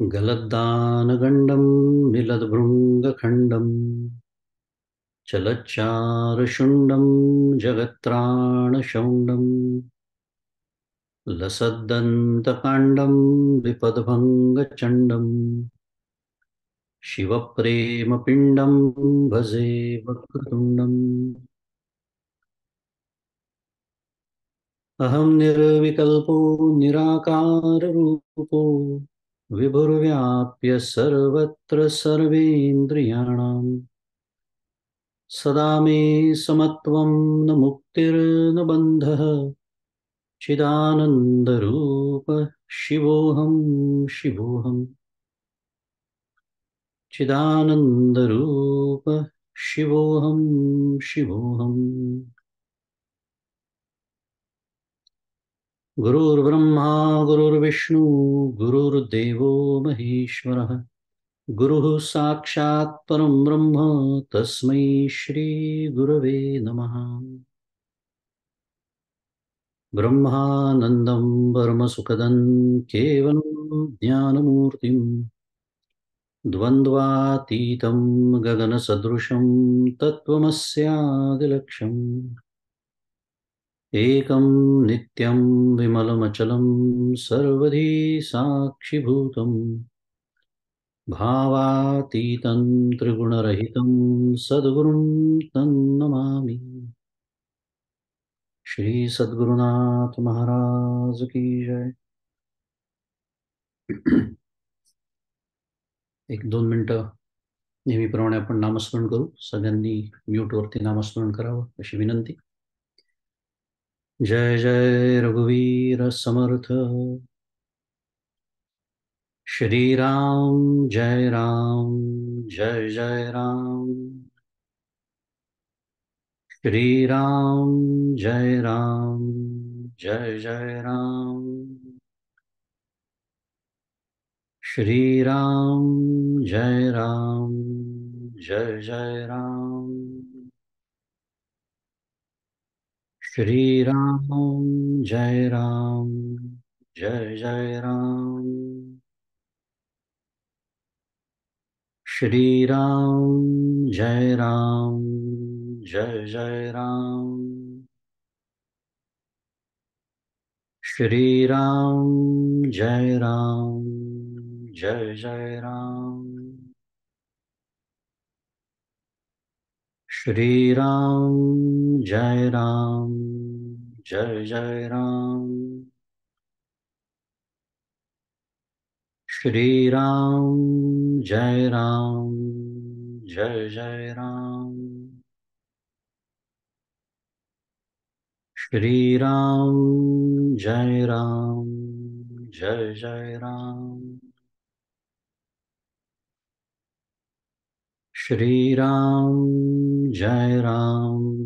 गलद्दानगण्डं मिलद्भृङ्गखण्डं चलच्चारुशुण्डं जगत्त्राणशौण्डं लसद्दन्तकाण्डं विपद्भङ्गचण्डं शिवप्रेमपिण्डं भजे वक्रतुण्डम्। अहं निर्विकल्पो निराकाररूपो विभुर्व्याप्य सर्वत्र सर्वेन्द्रियाणां सदा मे समत्वं न मुक्तिर्न बन्धः चिदानन्दरूप शिवोऽहं शिवोऽहम् चिदानन्दरूप शिवोऽहं शिवोऽहम्। गुरुर्ब्रह्मा गुरुर्विष्णु गुरुर्देवो महेश्वरः गुरुः साक्षात् परं ब्रह्म तस्मै श्रीगुरवे नमः। ब्रह्मानन्दं परमसुखदं केवलं ज्ञानमूर्तिं द्वन्द्वातीतं गगनसदृशं तत्त्वमस्यादिलक्ष्यम् एकं नित्यं विमलमचलं सर्वधी साक्षिभूतं भावातीतं त्रिगुणरहितं सद्गुरुं तन्नमामि। श्री सद्गुरुनाथ महाराज की जय। एक दोन मिनटं नेहमीप्रमाणे आपण नामस्मरण करू. सगळ्यांनी म्यूटवरती नामस्मरण करावं अशी विनंती. जय जय रघुवीर समर्थ श्री राम जय राम जय जय राम श्री राम जय राम जय जय राम श्री राम जय राम जय जय राम श्री राम जय राम जय जय राम श्री राम जय राम जय जय राम श्री राम जय राम जय जय राम श्री राम जय राम जय जय राम श्री राम जय राम जय जय राम श्री राम जय राम जय जय राम श्री राम जय राम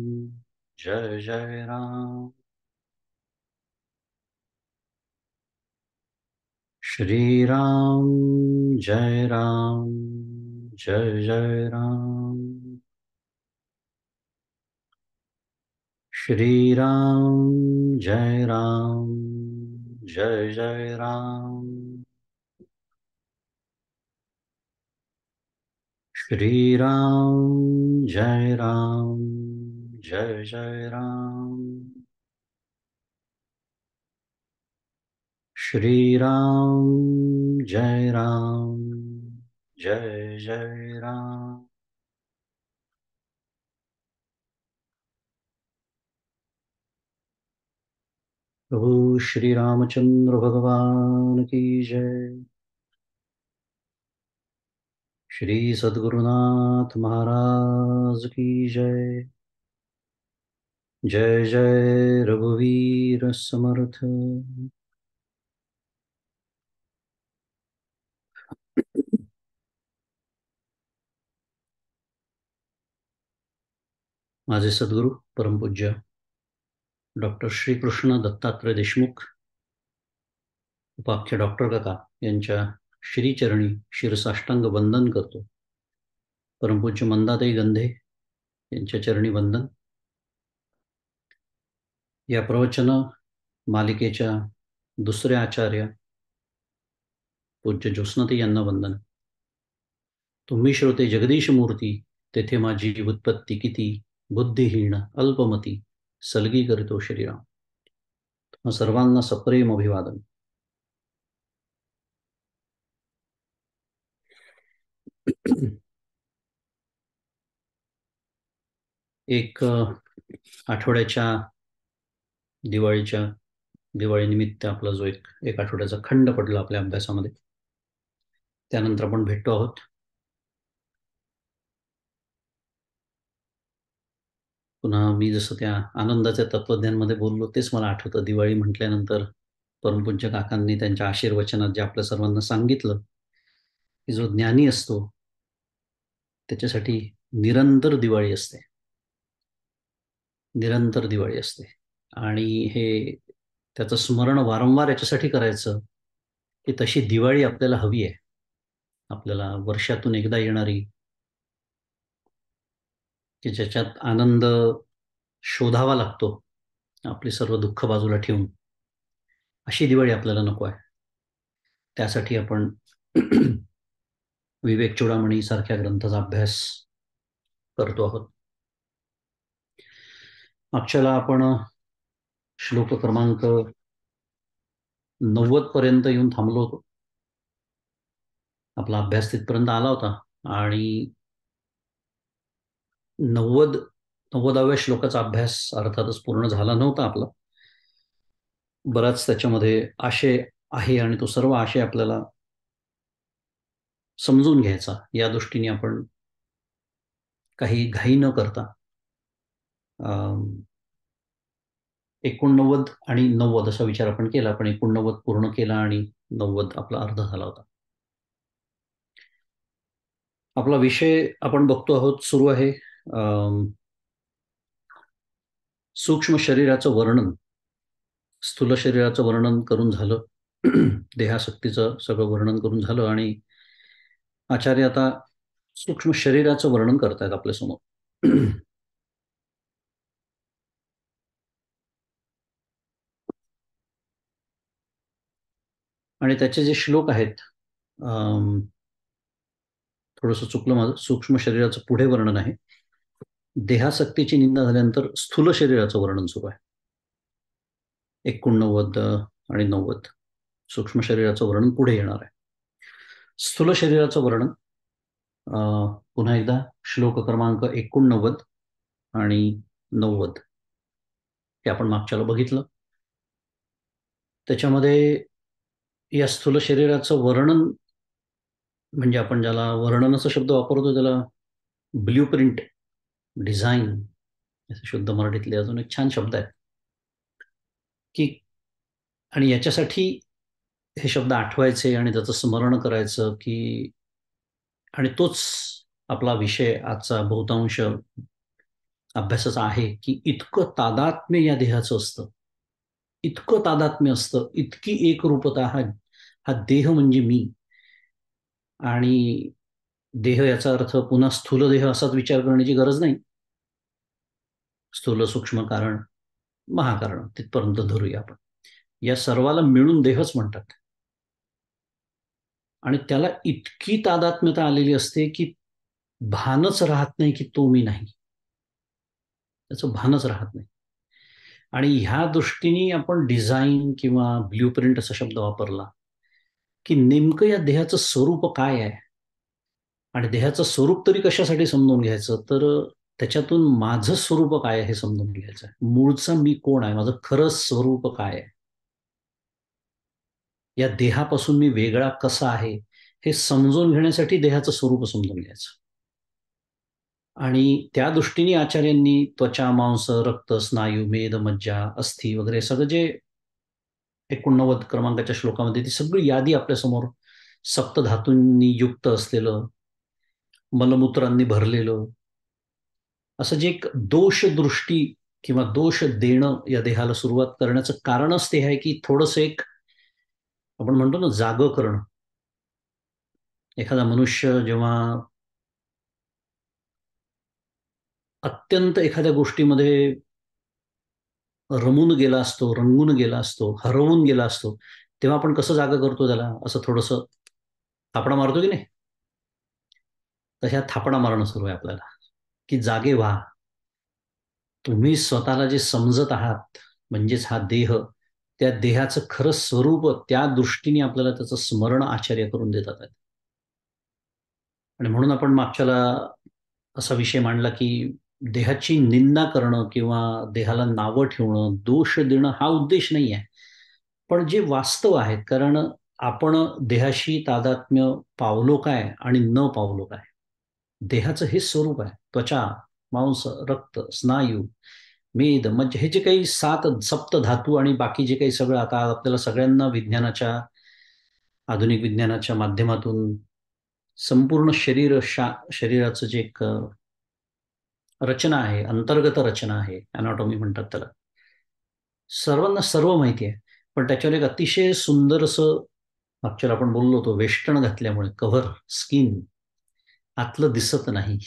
जय जय राम श्री राम जय राम जय जय राम श्री राम जय राम जय जय राम श्री राम जय राम जय जय राम श्री राम जय राम जय जय राम। प्रभु श्री रामचंद्र भगवान की जय। श्री सद्गुरुनाथ महाराज की जय। जय जय रघुवीर समर्थ। माझे सद्गुरु परमपूज्य डॉक्टर श्रीकृष्ण दत्तात्रय देशमुख उपाख्य डॉक्टर काका यांच्या श्रीचरणी शिरसाष्टांग वंदन करतो. परमपूज्य मंदाताई गंधे यांच्या चरणी वंदन. या प्रवचन मालिकेच्या दुसऱ्या आचार्य पूज्य ज्योत्स्नते यांना वंदन. तुम्ही श्रोते जगदीश मूर्ती, तेथे माझी उत्पत्ती किती, बुद्धिहीन अल्पमती, सलगी करीतो श्रीराम. सर्वांना सप्रेम अभिवादन. एक आठवड्याच्या दिवाळीनिमित्त आपला जो एक आठवड्याचा खंड पडला आपल्या अभ्यासामध्ये, त्यानंतर आपण भेटतो आहोत. पुन्हा मी जसं त्या आनंदाच्या तत्वज्ञानमध्ये बोललो तेच मला आठवतं. दिवाळी म्हटल्यानंतर परमपूज्य काकांनी त्यांच्या आशीर्वचनात जे आपल्या सर्वांना सांगितलं की जो ज्ञानी असतो त्याच्यासाठी निरंतर दिवाळी असते, निरंतर दिवाळी असते. आणि हे त्याचं स्मरण वारंवार याच्यासाठी करायचं की तशी दिवाळी आपल्याला हवी आहे. आपल्याला वर्षातून एकदा येणारी, की ज्याच्यात आनंद शोधावा लागतो आपली सर्व दुःख बाजूला ठेवून, अशी दिवाळी आपल्याला नको आहे. त्यासाठी आपण विवेक चूडामणी सारख्या ग्रंथाचा अभ्यास करतो आहोत. मागच्याला आपण श्लोक क्रमांक 90 पर्यंत येऊन थांबलो होतो. आपला अभ्यास तिथपर्यंत आला होता आणि 90व्या श्लोकाचा अभ्यास अर्थातच पूर्ण झाला नव्हता आपला. बराच त्याच्यामध्ये आशय आहे आणि तो सर्व आशय आपल्याला समजून घ्यायचा, या दृष्टीने आपण काही घाई न करता 89 आणि 90 असा विचार आपण केला. पण 89 पूर्ण केला आणि 90 आपला अर्ध झाला होता. आपला विषय आपण बघतो आहोत, सुरू आहे सूक्ष्म शरीराचं वर्णन. स्थूल शरीराचं वर्णन करून झालं, देहाशक्तीचं सगळं वर्णन करून झालं आणि आचार्य आता सूक्ष्म शरीराचं वर्णन करतायत आपल्यासमोर. आणि त्याचे जे श्लोक आहेत, थोडंसं चुकलं माझं. सूक्ष्म शरीराचं पुढे वर्णन आहे, देहासक्तीची निंदा झाल्यानंतर स्थूल शरीराचं वर्णन सुरू आहे. 89 आणि 90 सूक्ष्म शरीराचं वर्णन पुढे येणार आहे. स्थूल शरीराचं वर्णन पुन्हा एकदा श्लोक क्रमांक 89 आणि 90 हे आपण मागच्याला बघितलं. त्याच्यामध्ये या स्थूल शरीराचं वर्णन म्हणजे आपण ज्याला वर्णनाचा शब्द वापरतो त्याला ब्ल्यू प्रिंट, डिझाईन असे शुद्ध मराठीतले अजून एक छान शब्द आहे की, आणि याच्यासाठी हे शब्द आठवायचे आणि त्याचं स्मरण करायचं की, आणि तोच आपला विषय आजचा बहुतांश अभ्यासाचा आहे की इतकं तादात्म्य या देहाचं असतं, इतकं तादात्म्य असतं, इतकी एकरूपता. हा देह म्हणजे मी. आणि देह याचा अर्थ पुन्हा स्थूल देह असाच विचार करण्याची गरज नाही. स्थूल, सूक्ष्म, कारण, महाकारण तिथपर्यंत धरूया आपण. या सर्वाला मिळून देहच म्हणतात. आणि त्याला इतकी तादात्म्यता आलेली असते की भानच राहत नाही की तो मी नाही, त्याचं भानच राहत नाही. आणि ह्या दृष्टीने आपण डिझाईन किंवा ब्ल्यू प्रिंट असा शब्द वापरला की नेमकं या देहाचं स्वरूप काय आहे. आणि देहाचं स्वरूप तरी कशासाठी समजून घ्यायचं, तर त्याच्यातून माझं स्वरूप काय आहे हे समजून घ्यायचं आहे. मूळचा मी कोण आहे, माझं खरं स्वरूप काय आहे, या देहापासून मी वेगळा कसा आहे हे समजून घेण्यासाठी देहाचं स्वरूप समजून घ्यायचं. आणि त्या दृष्टीने आचार्यांनी त्वचा, मांस, रक्त, स्नायू, मेद, मज्जा, अस्थि वगैरे सगळं जे 89 क्रमांकाच्या श्लोकामध्ये ती सगळी यादी आपल्यासमोर सप्तधातूंनी युक्त असलेलं, मलमूत्रांनी भरलेलं असं जे एक दोष दृष्टी किंवा दोष देणं या देहाला सुरुवात करण्याचं कारणच ते आहे की थोडंसं एक आपण म्हणतो ना जागं करणं. एखादा मनुष्य जेव्हा अत्यंत एखाद्या गोष्टीमध्ये रमून गेला असतो, रंगून गेला असतो, हरवून गेला असतो, तेव्हा आपण कसं जागा करतो त्याला, असं थोडंसं थापडा मारतो की नाही, तशा थापडा मारणं सुरू आहे आपल्याला, की जागे व्हा. तुम्ही स्वतःला जे समजत आहात, म्हणजेच हा देह, त्या देहाचं खरं स्वरूप त्या दृष्टीने आपल्याला त्याचं स्मरण आचार्य करून देतात आहेत. आणि म्हणून आपण मागच्याला असा विषय मांडला की देहाची निंदा करणं किंवा देहाला नावं ठेवणं, दोष देणं हा उद्देश नाही आहे. पण जे वास्तव आहेत, कारण आपण देहाशी तादात्म्य पावलो काय आणि न पावलो काय, देहाचं हे स्वरूप आहे. त्वचा, मांस, रक्त, स्नायू, मेद, मज्जा, हे जे काही सात सप्त धातू आणि बाकी जे काही सगळं आता आपल्याला सगळ्यांना विज्ञानाच्या, आधुनिक विज्ञानाच्या माध्यमातून संपूर्ण शरीराचं जे एक रचना आहे, अंतर्गत रचना आहे, अनाटॉमी म्हणतात त्याला, सर्वांना सर्व माहिती आहे. पण त्याच्यावर एक अतिशय सुंदर असं, मागच्या आपण बोललो होतो, वेष्टन घातल्यामुळे कव्हर, स्किन, आतलं दिसत नाही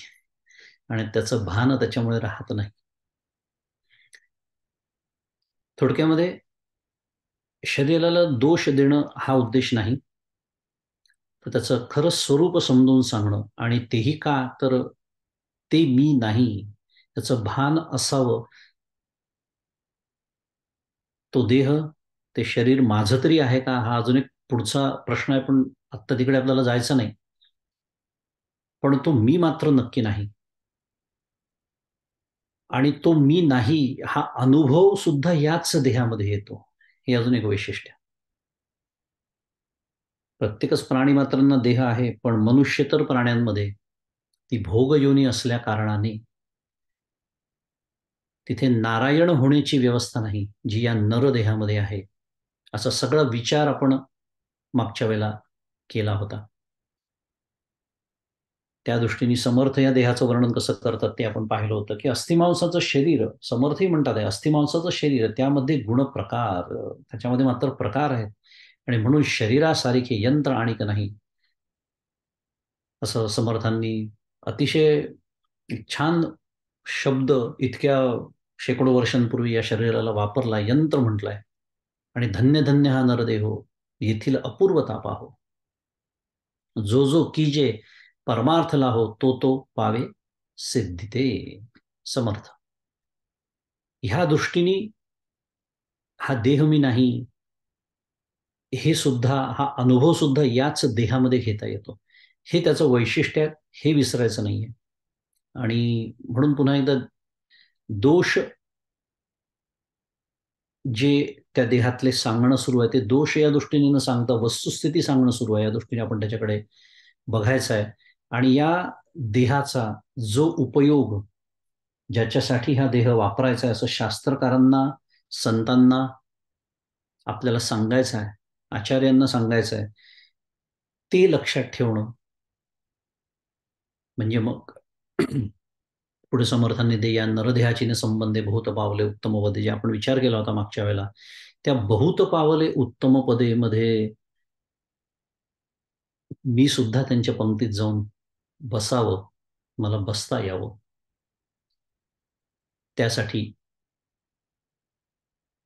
आणि त्याचं भान त्याच्यामुळे राहत नाही. थोडक्यामध्ये शरीराला दोष देणं हा उद्देश नाही, तर त्याचं खरं स्वरूप समजून सांगणं. आणि तेही का, तर ते मी नाही, त्याचं भान असावं. तो देह, ते शरीर माझं तरी आहे का, हा अजून एक पुढचा प्रश्न आहे, पण आत्ता तिकडे आपल्याला जायचं नाही. पण तो मी मात्र नक्की नाही. आणि तो मी नाही हा अनुभव सुद्धा याच देहामध्ये येतो. हे अजून एक वैशिष्ट्य. प्रत्येकच प्राणी मात्रांना देह आहे, पण मनुष्यतर प्राण्यांमध्ये ती भोगयोनी असल्या कारणाने तिथे नारायण होण्याची व्यवस्था नाही, जी या नरदेहामध्ये आहे. असा सगळा विचार आपण मागच्या वेळेला केला होता. त्या दृष्टीने समर्थ या देहाचं वर्णन कसं करतात ते आपण पाहिलं होतं, की अस्थिमांसाचं शरीर, समर्थही म्हणतात आहे, अस्थिमांसाचं शरीर, त्यामध्ये गुणप्रकार, त्याच्यामध्ये मात्र प्रकार आहेत. आणि म्हणून शरीरासारखे यंत्र आणिक नाही, असं समर्थांनी अतिशय छान शब्द इतक्या शेकडो वर्षांपूर्वी या शरीराला वापरला, यंत्र म्हटलंय. आणि धन्य धन्य हा नरदेहो, येथील अपूर्व तापाहो, जो जो कीजे परमार्थ लाहो, तो पावे सिद्धिते. समर्थ ह्या दृष्टीने हा देह मी नाही, हे सुद्धा, हा अनुभव सुद्धा याच देहामध्ये घेता येतो. हे त्याचं वैशिष्ट्य आहे, हे विसरायचं नाहीये. आणि म्हणून पुन्हा एकदा, दोष जे त्या देहातले सांगणं सुरू आहे, ते दोष या दृष्टीने न सांगता वस्तुस्थिती सांगणं सुरू आहे, या दृष्टीने आपण त्याच्याकडे बघायचं आहे. आणि या देहाचा जो उपयोग, ज्याच्यासाठी हा देह वापरायचा आहे, असं शास्त्रकारांना, संतांना आपल्याला सांगायचं आहे, आचार्यांना सांगायचं आहे, ते लक्षात ठेवणं. म्हणजे मग पुढे समर्थांनी दे या नरदेहाची न संबंधे बहुत पावले उत्तम पदे, जे आपण विचार केला होता मागच्या वेळेला, त्या बहुत पावले उत्तम पदे मध्ये मी सुद्धा त्यांच्या पंक्तीत जाऊन बसावं, मला बसता यावं, त्यासाठी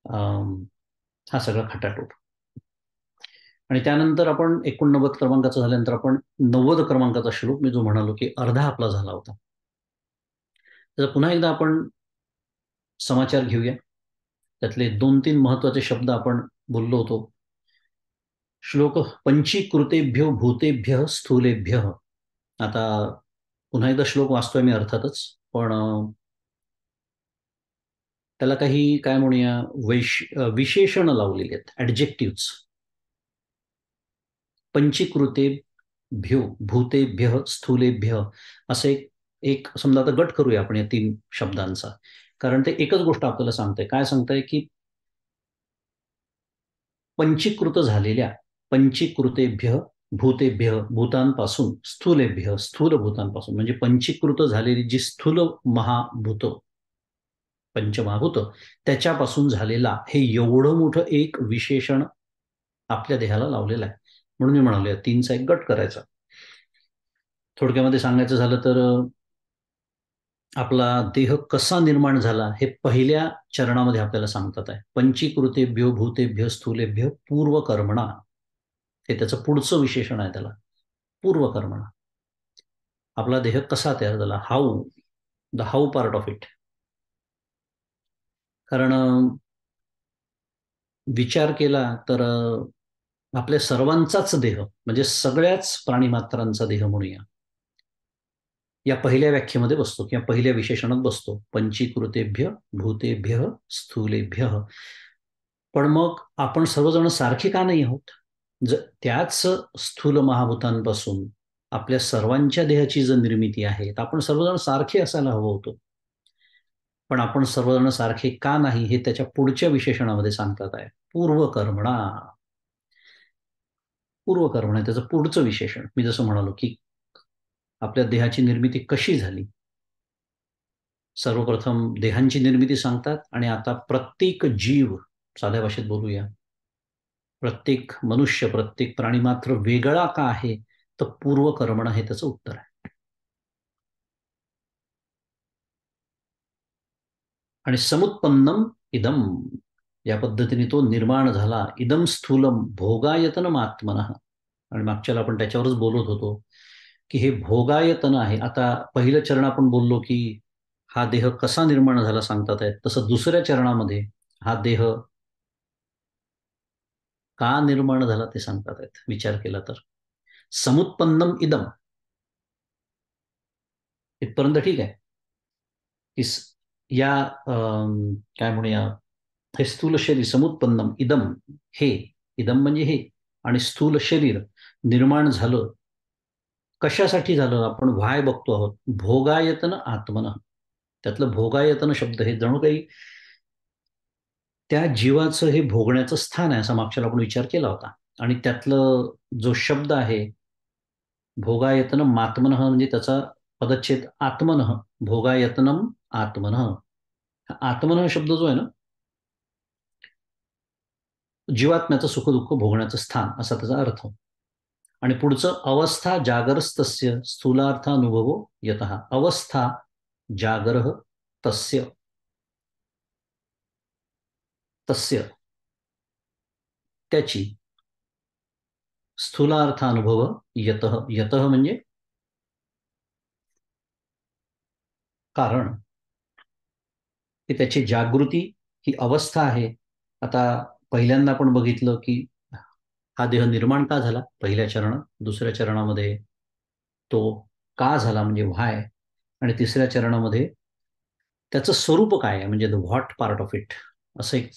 हा सगळा खटाटोप. आणि त्यानंतर आपण 89 क्रमांकाचं झाल्यानंतर आपण 90 क्रमांकाचा श्लोक, मी जो म्हणालो की अर्धा आपला झाला होता, तर पुन्हा एकदा आपण समाचार घेऊया. त्यातले 2-3 महत्वाचे शब्द आपण बोललो होतो. श्लोक, पंचीकृतेभ्यो भूतेभ्य स्थूलेभ्य. आता पुन्हा एकदा श्लोक वाचतोय मी अर्थातच, पण त्याला काही काय म्हणूया, विशेषण लावलेली आहेत, ऍडजेक्टिव्ह. पंचीकृतेभ्यो भूतेभ्य स्थूलेभ्य, असे एक समजा आता गट करूया आपण या 3 शब्दांचा. कारण ते एकच गोष्ट आपल्याला सांगतंय. काय सांगतंय, की पंचीकृत झालेल्या, पंचीकृतेभ्य भूतेभ्य, भूतांपासून, स्थूलेभ्य स्थूल भूतांपासून, म्हणजे पंचीकृत झालेली जी स्थूल महाभूत, पंचमहाभूत, त्याच्यापासून झालेला हे एवढं मोठं एक विशेषण आपल्या देहाला लावलेलं आहे. म्हणून मी म्हणालो या 3चा एक गट करायचा. थोडक्यामध्ये सांगायचं झालं तर, आपला देह कसा निर्माण झाला हे पहिल्या चरणामध्ये आपल्याला सांगतात आहे. पंचीकृतेभ्यो भूतेभ्य स्थूलेभ्य पूर्वकर्मणा, हे त्याचं पुढचं विशेषण आहे त्याला. पूर्वकर्मणा. आपला देह कसा तयार झाला, how, the how part of it. कारण विचार केला तर आपल्या सर्वांचाच देह, म्हणजे सगळ्याच प्राणीमात्रांचा देह म्हणूया, या पहिल्या व्याख्येमध्ये बसतो किंवा पहिल्या विशेषणात बसतो, पंचीकृतेभ्य भूतेभ्य स्थूलेभ्य. पण मग आपण सर्वजण सारखे का नाही आहोत? त्याच स्थूल महाभूतांपासून आपल्या सर्वांच्या देहाची जर निर्मिती आहे, तर आपण सर्वजण सारखे असायला हवं होतं. पण आपण सर्वजण सारखे का नाही हे त्याच्या पुढच्या विशेषणामध्ये सांगतात आहे, पूर्वकर्मणा. पूर्वकर्मणा त्याचं पुढचं विशेषण. मी जसं म्हणालो की आपल्या देहाची निर्मिती कशी झाली, सर्वप्रथम देहांची निर्मिती सांगतात, आणि आता प्रत्येक जीव, साध्या भाषेत बोलूया, प्रत्येक मनुष्य, प्रत्येक प्राणी मात्र वेगळा का आहे, तर पूर्वकर्मणा हे त्याचं उत्तर आहे. आणि समुत्पन्नम इदम, या पद्धतीने तो निर्माण झाला. इदम स्थूलम भोगायतनम आत्मनः. आणि मागच्याला आपण त्याच्यावरच बोलत होतो की हे भोगायतन आहे. आता पहिलं चरण आपण बोललो की हा देह कसा निर्माण झाला सांगतात आहेत, तसं दुसऱ्या चरणामध्ये हा देह का निर्माण झाला ते सांगतात आहेत. विचार केला तर समुत्पन्नम इदम इथपर्यंत ठीक आहे की या काय म्हणूया, हे स्थूल शरीर समुत्पन्नम इदम, हे इदम म्हणजे हे, आणि स्थूल शरीर निर्माण झालं. कशासाठी झालं? आपण व्हाय बघतो आहोत. भोगायतन आत्मन. त्यातलं भोगायतन शब्द हे जणू काही त्या जीवाचं हे भोगण्याचं स्थान आहे, असा मागच्याला आपण विचार केला होता. आणि त्यातलं जो शब्द आहे भोगायतन मात्मनः, म्हणजे त्याचा पदच्छेद आत्मनः, भोगायतनम आत्मनः. आत्मनः शब्द जो आहे ना, जीवात्म्याचं सुखदुःख भोगण्याचं स्थान असा त्याचा अर्थ. आणि पुढचं अवस्था जागरस्तस्य स्थूलार्थानुभवो यतः. अवस्था जागरः तस्य, तस्य त्याची, स्थूलार्थानुभव यतः, यतः म्हणजे कारण, की त्याची जागृती ही अवस्था आहे. आता पहिल्यांदा आपण बघितलं की हा देह निर्माण का झाला पहिल्या चरणात, दुसऱ्या चरणामध्ये तो का झाला म्हणजे व्हाय, आणि तिसऱ्या चरणामध्ये त्याचं स्वरूप काय आहे म्हणजे the what part of it. असं एक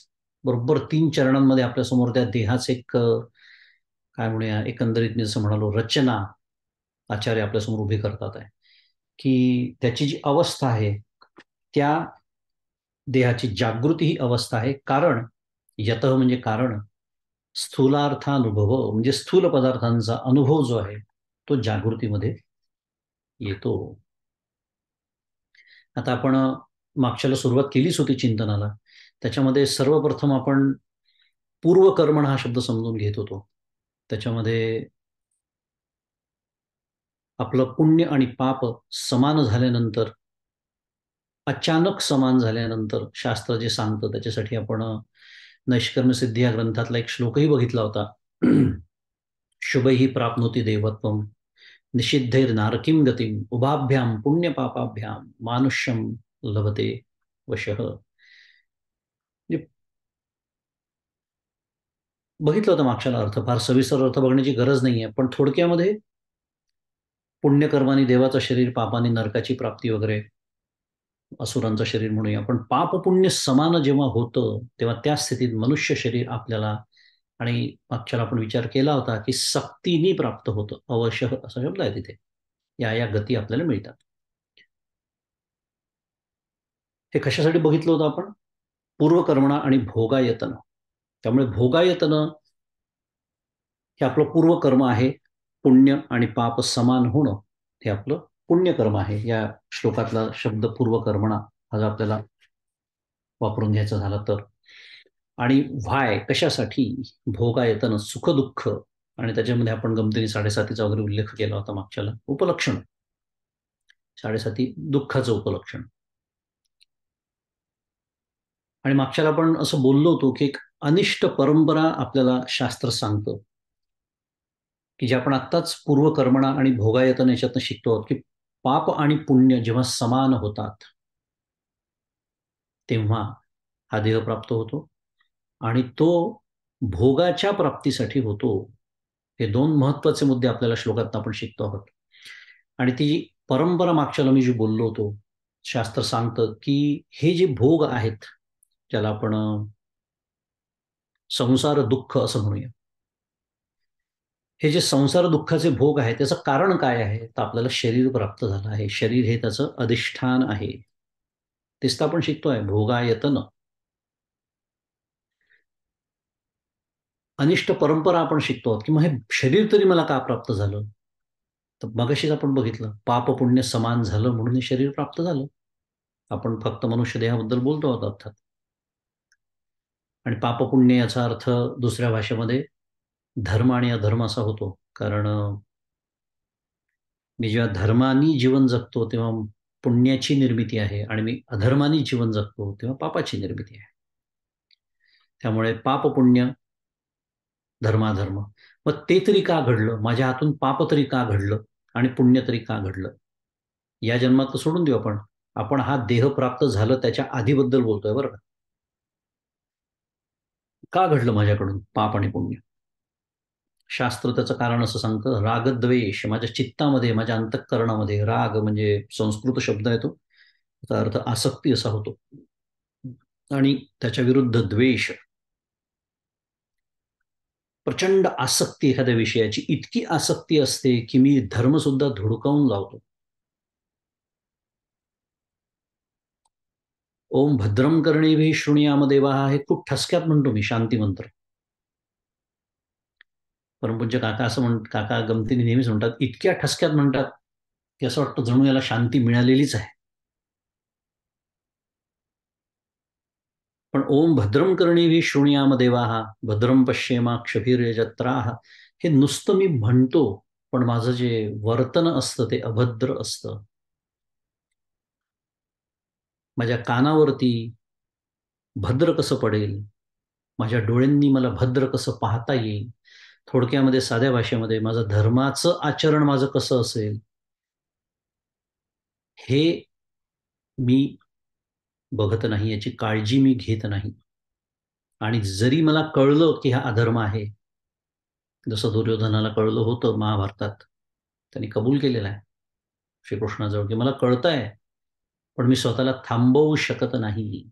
बरोबर 3 चरणांमध्ये आपल्यासमोर त्या देहाचे एक काय म्हणूया, एकंदरीत मी जसं म्हणालो रचना आचार्य आपल्यासमोर उभी करतात आहे, की त्याची जी अवस्था आहे त्या देहाची जागृती ही अवस्था आहे. कारण यतः म्हणजे कारण, स्थूलार्थानुभव म्हणजे स्थूल पदार्थांचा अनुभव जो आहे तो जागृतीमध्ये येतो. आता आपण मागच्याला सुरुवात केलीच होती चिंतनाला. त्याच्यामध्ये सर्वप्रथम आपण पूर्वकर्मण हा शब्द समजून घेत होतो. त्याच्यामध्ये आपलं पुण्य आणि पाप समान झाल्यानंतर, अचानक समान झाल्यानंतर शास्त्र जे सांगतं त्याच्यासाठी आपण नैष्कर्म सिद्धी या ग्रंथातला एक श्लोकही बघितला होता. शुभैः प्राप्नोति देवत्वम निषिद्धैर नारकीम गतीम उभाभ्याम पुण्य पापाभ्याम मानुष्यम लभते वशः. म्हणजे बघितलं होतं मागच्याला अर्थ, फार सविस्तर अर्थ बघण्याची गरज नाहीये, पण थोडक्यामध्ये पुण्यकर्माने देवाचं शरीर, पापाने नरकाची प्राप्ती वगैरे, असुरांचं शरीर म्हणूया. पण पाप पुण्य समान जेव्हा होतं तेव्हा त्या स्थितीत मनुष्य शरीर आपल्याला, आणि मागच्याला आपण विचार केला होता की सक्तीने प्राप्त होतं. अवश्य असा शब्द आहे तिथे. या या गती आपल्याला मिळतात. हे कशासाठी बघितलं होतं आपण? पूर्वकर्मणा आणि भोगायतन. त्यामुळे भोगायतन हे आपलं पूर्वकर्म आहे. पुण्य आणि पाप समान होणं हे आपलं पुण्यकर्म आहे. या श्लोकातला शब्द पूर्वकर्मणा हा जर आपल्याला वापरून घ्यायचा झाला तर. आणि व्हाय कशासाठी, भोगायतन सुखदुःख, आणि त्याच्यामध्ये आपण गमतीने 7.5 वगैरे उल्लेख केला होता मागच्याला. उपलक्षण 7.5 दुःखाचं उपलक्षण. आणि मागच्याला आपण असं बोललो होतो की एक अनिष्ट परंपरा आपल्याला शास्त्र सांगतं. की जे आपण आत्ताच पूर्वकर्मणा आणि भोगायतन याच्यातनं शिकतो आहोत, की पाप आणि पुण्य जेव्हा समान होतात तेव्हा हा देह प्राप्त होतो आणि तो भोगाच्या प्राप्तीसाठी होतो. हे दोन महत्वाचे मुद्दे आपल्याला श्लोकात आपण शिकतो आहोत. आणि ती परंपरा मागच्याला मी जी बोललो होतो, शास्त्र सांगतं की हे जे भोग आहेत, ज्याला आपण संसार दुःख असं म्हणूया, हे जे संसार दुःखाचे भोग आहेत त्याचं कारण काय आहे, तर आपल्याला शरीर प्राप्त झालं आहे. शरीर हे त्याचं अधिष्ठान आहे. तेच तर आपण शिकतोय, भोगायतन. अनिष्ट परंपरा आपण शिकतो आहोत की मग हे शरीर तरी मला का प्राप्त झालं, तर मगाशीच आपण बघितलं पाप पुण्य समान झालं म्हणून हे शरीर प्राप्त झालं. आपण फक्त मनुष्य देहाबद्दल बोलतो आहोत अर्थात. आणि पाप पुण्य याचा अर्थ दुसऱ्या भाषेमध्ये धर्म आणि अधर्म असा होतो. कारण मी जेव्हा धर्मानी जीवन जगतो तेव्हा पुण्याची निर्मिती आहे आणि मी अधर्मानी जीवन जगतो तेव्हा पापाची निर्मिती आहे. त्यामुळे पाप पुण्य धर्माधर्म. मग ते तरी का घडलं, माझ्या हातून पाप तरी का घडलं आणि पुण्य तरी का घडलं, या जन्मात तर सोडून देऊ आपण. आपण हा देह प्राप्त झालं त्याच्या आधीबद्दल बोलतोय बरं का घडलं माझ्याकडून पाप आणि पुण्य. शास्त्र त्याचं कारण असं सांगतं, रागद्वेष माझ्या चित्तामध्ये, माझ्या अंतःकरणामध्ये. राग म्हणजे संस्कृत शब्द आहे तो, त्याचा अर्थ आसक्ती असा होतो. आणि त्याच्या विरुद्ध द्वेष, प्रचंड आसक्ती एखाद्या विषयाची. इतकी आसक्ती असते की मी धर्म सुद्धा धुडकावून लावतो. ओम भद्रम कर्णेभिः शृणुयाम देवाः हे खूप ठसक्यात म्हणतो मी, शांती मंत्र. परमपूज्य काका असं काका गमतीने नेहमीच म्हणतात, इतक्या ठसक्यात म्हणतात की असं वाटतं जणू याला शांती मिळालेलीच आहे. पण ओम भद्रम कर्णेभिः शृणुयाम देवाः भद्रम पश्येमाक्षभिर्यजत्राः हे नुसतं मी म्हणतो, पण माझं जे वर्तन असतं ते अभद्र असतं. माझ्या कानावरती भद्र कसं पडेल, माझ्या डोळ्यांनी मला भद्र कसं पाहता येईल, थोडक्यामध्ये साध्या भाषेमध्ये माझं धर्माचं आचरण माझं कसं असेल, हे मी बघत नाही, याची काळजी मी घेत नाही. आणि जरी मला कळलं की हा अधर्म आहे, जसं दुर्योधनाला कळलं होतं महाभारतात, त्यांनी कबूल केलेलं आहे श्रीकृष्णाजवळ की मला कळतंय, पण मी स्वतःला थांबवू शकत नाही.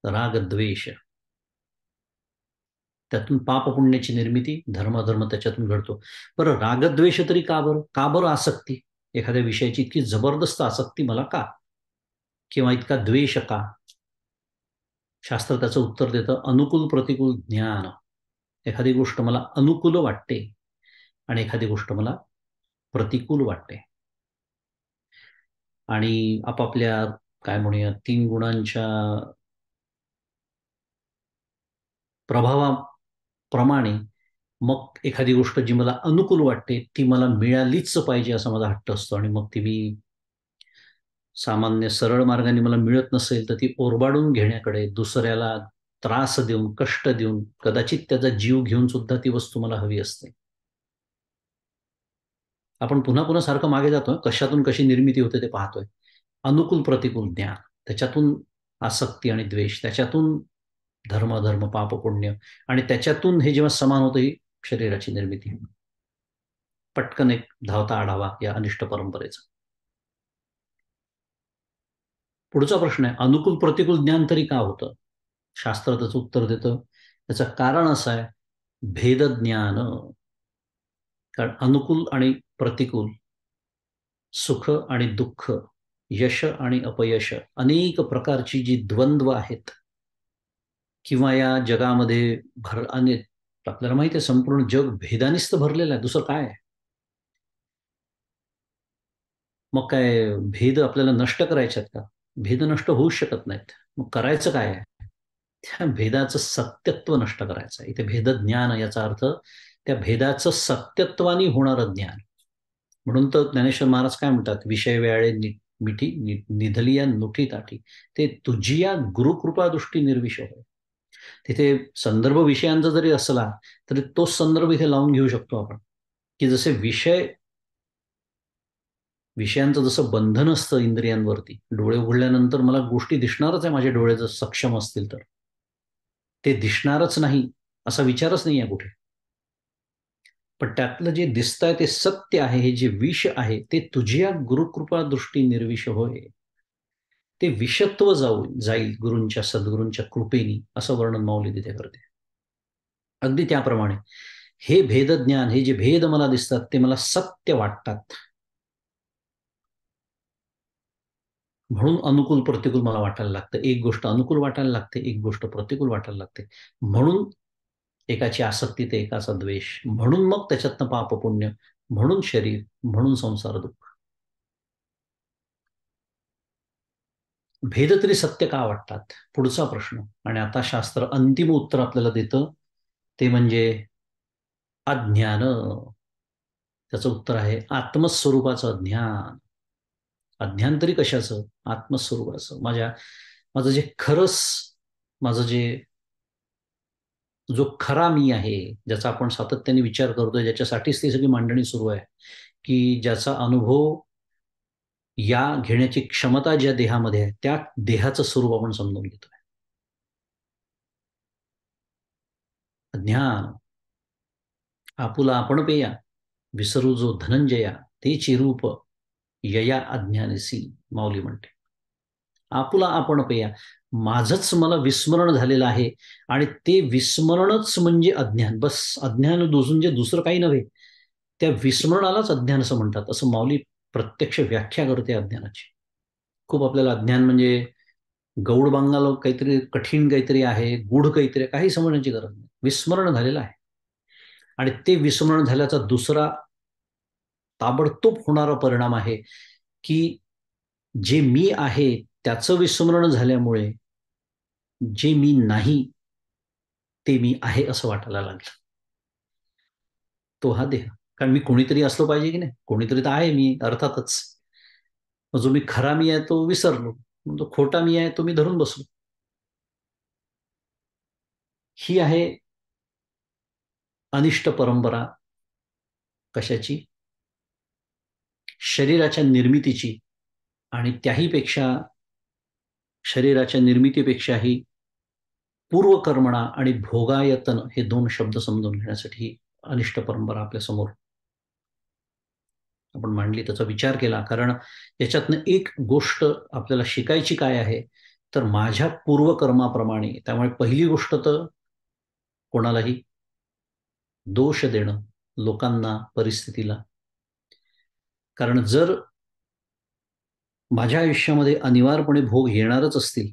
राग द्वेष, त्यातून पाप पुण्याची निर्मिती, धर्माधर्म त्याच्यातून घडतो. बरं, रागद्वेष तरी का बरं, का बरं आसक्ती, एखाद्या विषयाची इतकी जबरदस्त आसक्ती मला का, किंवा इतका द्वेष का. शास्त्र त्याचं उत्तर देतं, अनुकूल प्रतिकूल ज्ञान. एखादी गोष्ट मला अनुकूल वाटते आणि एखादी गोष्ट मला प्रतिकूल वाटते. आणि आपापल्या काय म्हणूया तीन गुणांच्या प्रभावाप्रमाणे मग एखादी गोष्ट जी मला अनुकूल वाटते ती मला मिळालीच पाहिजे असा माझा हट्ट असतो. आणि मग ती मी सामान्य सरळ मार्गाने मला मिळत नसेल तर ती ओरबाडून घेण्याकडे, दुसऱ्याला त्रास देऊन, कष्ट देऊन, कदाचित त्याचा जीव घेऊन सुद्धा ती वस्तू मला हवी असते. आपण पुन्हा पुन्हा सारखं मागे जातोय, कशातून कशी निर्मिती होते ते पाहतोय. अनुकूल प्रतिकूल ज्ञान, त्याच्यातून आसक्ती आणि द्वेष, त्याच्यातून धर्म धर्म पाप पुण्य, आणि त्याच्यातून हे जेव्हा समान होतं ही शरीराची निर्मिती. पटकन एक धावता आढावा या अनिष्ट परंपरेचा. पुढचा प्रश्न आहे, अनुकूल प्रतिकूल ज्ञान तरी का होतं. शास्त्र त्याचं उत्तर देतं, त्याचं कारण असं आहे, भेदज्ञान. कारण अनुकूल आणि प्रतिकूल, सुख आणि दुःख, यश आणि अपयश, अनेक प्रकारची जी द्वंद्व आहेत, किंवा या जगामध्ये आपल्याला माहिती आहे संपूर्ण जग भेदानीच तर भरलेलं आहे, दुसरं काय आहे. मग काय भेद आपल्याला नष्ट करायचे आहेत का, भेद नष्ट होऊच शकत नाहीत. मग करायचं काय आहे, त्या भेदाचं सत्यत्व नष्ट करायचं आहे. इथे भेदज्ञान याचा अर्थ त्या भेदाचं सत्यत्वानी होणारं ज्ञान. म्हणून तर ज्ञानेश्वर महाराज काय म्हणतात, विषय व्याळे मिठी निधलिया नुठी ताठी, ते तुझिया गुरुकृपा दृष्टी निर्विष होय. तिथे संदर्भ विषयांचा जरी असला तरी तोच संदर्भ इथे लावून घेऊ शकतो आपण, की जसे विषयांचं जसं बंधन असतं इंद्रियांवरती, डोळे उघडल्यानंतर मला गोष्टी दिसणारच आहे, माझे डोळे जर सक्षम असतील तर ते दिसणारच नाही असा विचारच नाही आहे कुठे. पण त्यातलं जे दिसतंय ते सत्य आहे, हे जे विष आहे ते तुझ्या गुरुकृपा दृष्टी निर्विष होय. ते विषत्व जाईल गुरूंच्या सद्गुरूंच्या कृपेनी, असं वर्णन माऊली तिथे करते. अगदी त्याप्रमाणे हे भेदज्ञान, हे जे भेद मला दिसतात ते मला सत्य वाटतात, म्हणून अनुकूल प्रतिकूल मला वाटायला लागतं. एक गोष्ट अनुकूल वाटायला लागते, एक गोष्ट प्रतिकूल वाटायला लागते. म्हणून एकाची आसक्ती ते एकाचा द्वेष, म्हणून मग त्याच्यातनं पाप पुण्य, म्हणून शरीर, म्हणून संसार दुःख. भेद तरी सत्य का वाटतात, पुढचा प्रश्न. आणि आता शास्त्र अंतिम उत्तर आपल्याला देतं, ते म्हणजे अज्ञान. त्याचं उत्तर आहे आत्मस्वरूपाचं अज्ञान. अज्ञान तरी कशाचं? आत्मस्वरूपाचं. माझं जे खरंच, माझं जे जो खरा मी आहे, ज्याचा आपण सातत्याने विचार करतोय, ज्याच्यासाठीच ती सगळी मांडणी सुरू आहे, की ज्याचा अनुभव या घेण्याची क्षमता ज्या देहामध्ये आहे, त्या देहाचं स्वरूप आपण समजून घेतोय. ज्ञान आपुला आपण पेया, विसरू जो धनंजया, ते चिरूप यया अज्ञानसी, माऊली म्हणते. आपुला आपण पेया, माझंच मला विस्मरण झालेलं आहे, आणि ते विस्मरणच म्हणजे अज्ञान. बस, अज्ञान म्हणजे दुसरं काही नव्हे, त्या विस्मरणालाच अज्ञान असं म्हणतात, असं माऊली प्रत्यक्ष व्याख्या करते अज्ञानाची. खूप आपल्याला अज्ञान म्हणजे गौड बांगाल काहीतरी कठीण काहीतरी आहे, गूढ काहीतरी, काही समजण्याची गरज नाही. विस्मरण झालेलं आहे. आणि ते विस्मरण झाल्याचा दुसरा ताबडतोब होणारा परिणाम आहे, की जे मी आहे त्याचं विस्मरण झाल्यामुळे जे मी नाही ते मी आहे असं वाटायला लागलं. तो हा देह. कारण मी कोणीतरी असलो पाहिजे की नाही, कोणीतरी तर आहे मी अर्थातच. जो मी खरा मी आहे तो विसरलो, जो खोटा मी आहे तो मी धरून बसलो. ही आहे अनिष्ट परंपरा. कशाची? शरीराच्या निर्मितीची. आणि त्याही पेक्षा, शरीराच्या निर्मितीपेक्षाही पूर्वकर्मणा आणि भोगायतन हे दोन शब्द समजून घेण्यासाठी अनिष्ट परंपरा आपल्या समोर आपण मांडली, त्याचा विचार केला. कारण याच्यातनं एक गोष्ट आपल्याला शिकायची काय आहे, तर माझ्या पूर्वकर्माप्रमाणे. त्यामुळे पहिली गोष्ट तर कोणालाही दोष देणं, लोकांना, परिस्थितीला. कारण जर माझ्या आयुष्यामध्ये अनिवार्यपणे भोग येणारच असतील,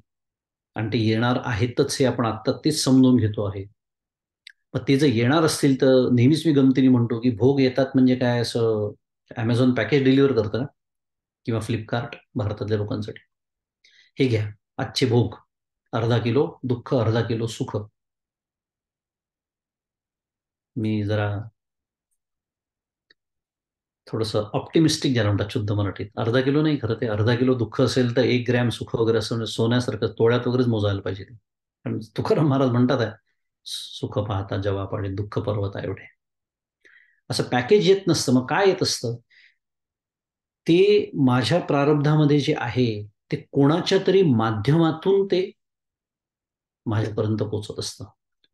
आणि ते येणार आहेतच हे आपण आत्ता तेच समजून घेतो आहे, मग ते जर येणार असतील तर नेहमीच मी गमतीने म्हणतो की भोग येतात म्हणजे काय, असं अमेझॉन पॅकेज डिलिव्हर करतं का, किंवा फ्लिपकार्ट भारतातल्या लोकांसाठी. हे घ्या आजचे भोग, अर्धा किलो दुःख, अर्धा किलो सुख. मी जरा थोडंसं ऑप्टिमिस्टिक ज्याला म्हणतात शुद्ध मराठीत, अर्धा किलो नाही, खरं ते अर्धा किलो दुःख असेल तर 1 ग्रॅम सुख वगैरे असं म्हणजे सोन्यासारखं तोळ्यात वगैरेच मोजायला पाहिजे ते. कारण तुकाराम महाराज म्हणतात आहे, सुख पाहता जवा पाडे दुःख पर्वता एवढे. असं पॅकेज येत नसतं. मग काय येत असतं, ते माझ्या प्रारब्धामध्ये जे आहे ते कोणाच्या तरी माध्यमातून ते माझ्यापर्यंत पोहोचत असतं.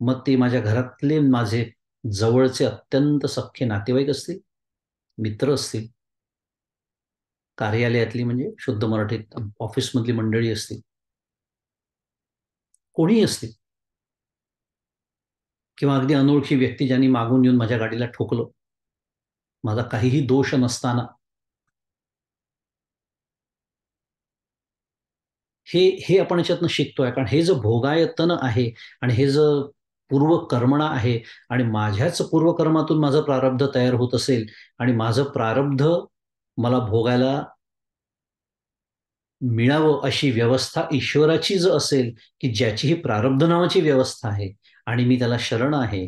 मग ते माझ्या घरातले, माझे जवळचे अत्यंत सख्खे नातेवाईक असतील, मित्र असतील, कार्यालयातली म्हणजे शुद्ध मराठीत ऑफिसमधली मंडळी असतील, कोणीही असतील, किंवा अगदी अनोळखी व्यक्ती ज्यांनी मागून येऊन माझ्या गाडीला ठोकलं, माझा काहीही दोष नसताना. हे हे आपण याच्यातनं शिकतोय. कारण हे जर भोगायतन आहे, आणि हे जर पूर्वकर्मणा आहे, आणि माझ्याच पूर्वकर्मातून माझं प्रारब्ध तयार होत असेल, आणि माझं प्रारब्ध मला भोगायला मिळावं अशी व्यवस्था ईश्वराची जर असेल, की ज्याची ही प्रारब्ध नावाची व्यवस्था आहे, आणि मी त्याला शरण आहे,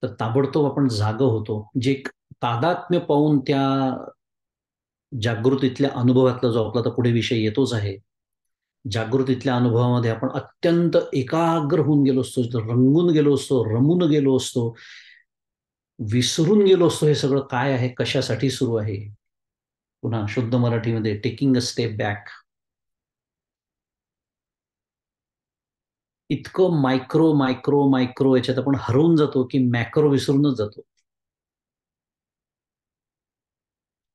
तर ताबडतोब आपण जाग होतो. जे एक तादात्म्य पाहून त्या जागृतीतल्या अनुभवातला जो आपला तर पुढे विषय येतोच आहे. जागृतीतल्या अनुभवामध्ये आपण अत्यंत एकाग्र होऊन गेलो असतो, रंगून गेलो असतो, रमून गेलो असतो, विसरून गेलो असतो हे सगळं काय आहे, कशासाठी सुरू आहे. पुन्हा शुद्ध मराठीमध्ये टेकिंग अ स्टेप बॅक. इतकं मायक्रो मायक्रो मायक्रो याच्यात आपण हरवून जातो की मॅक्रो विसरूनच जातो.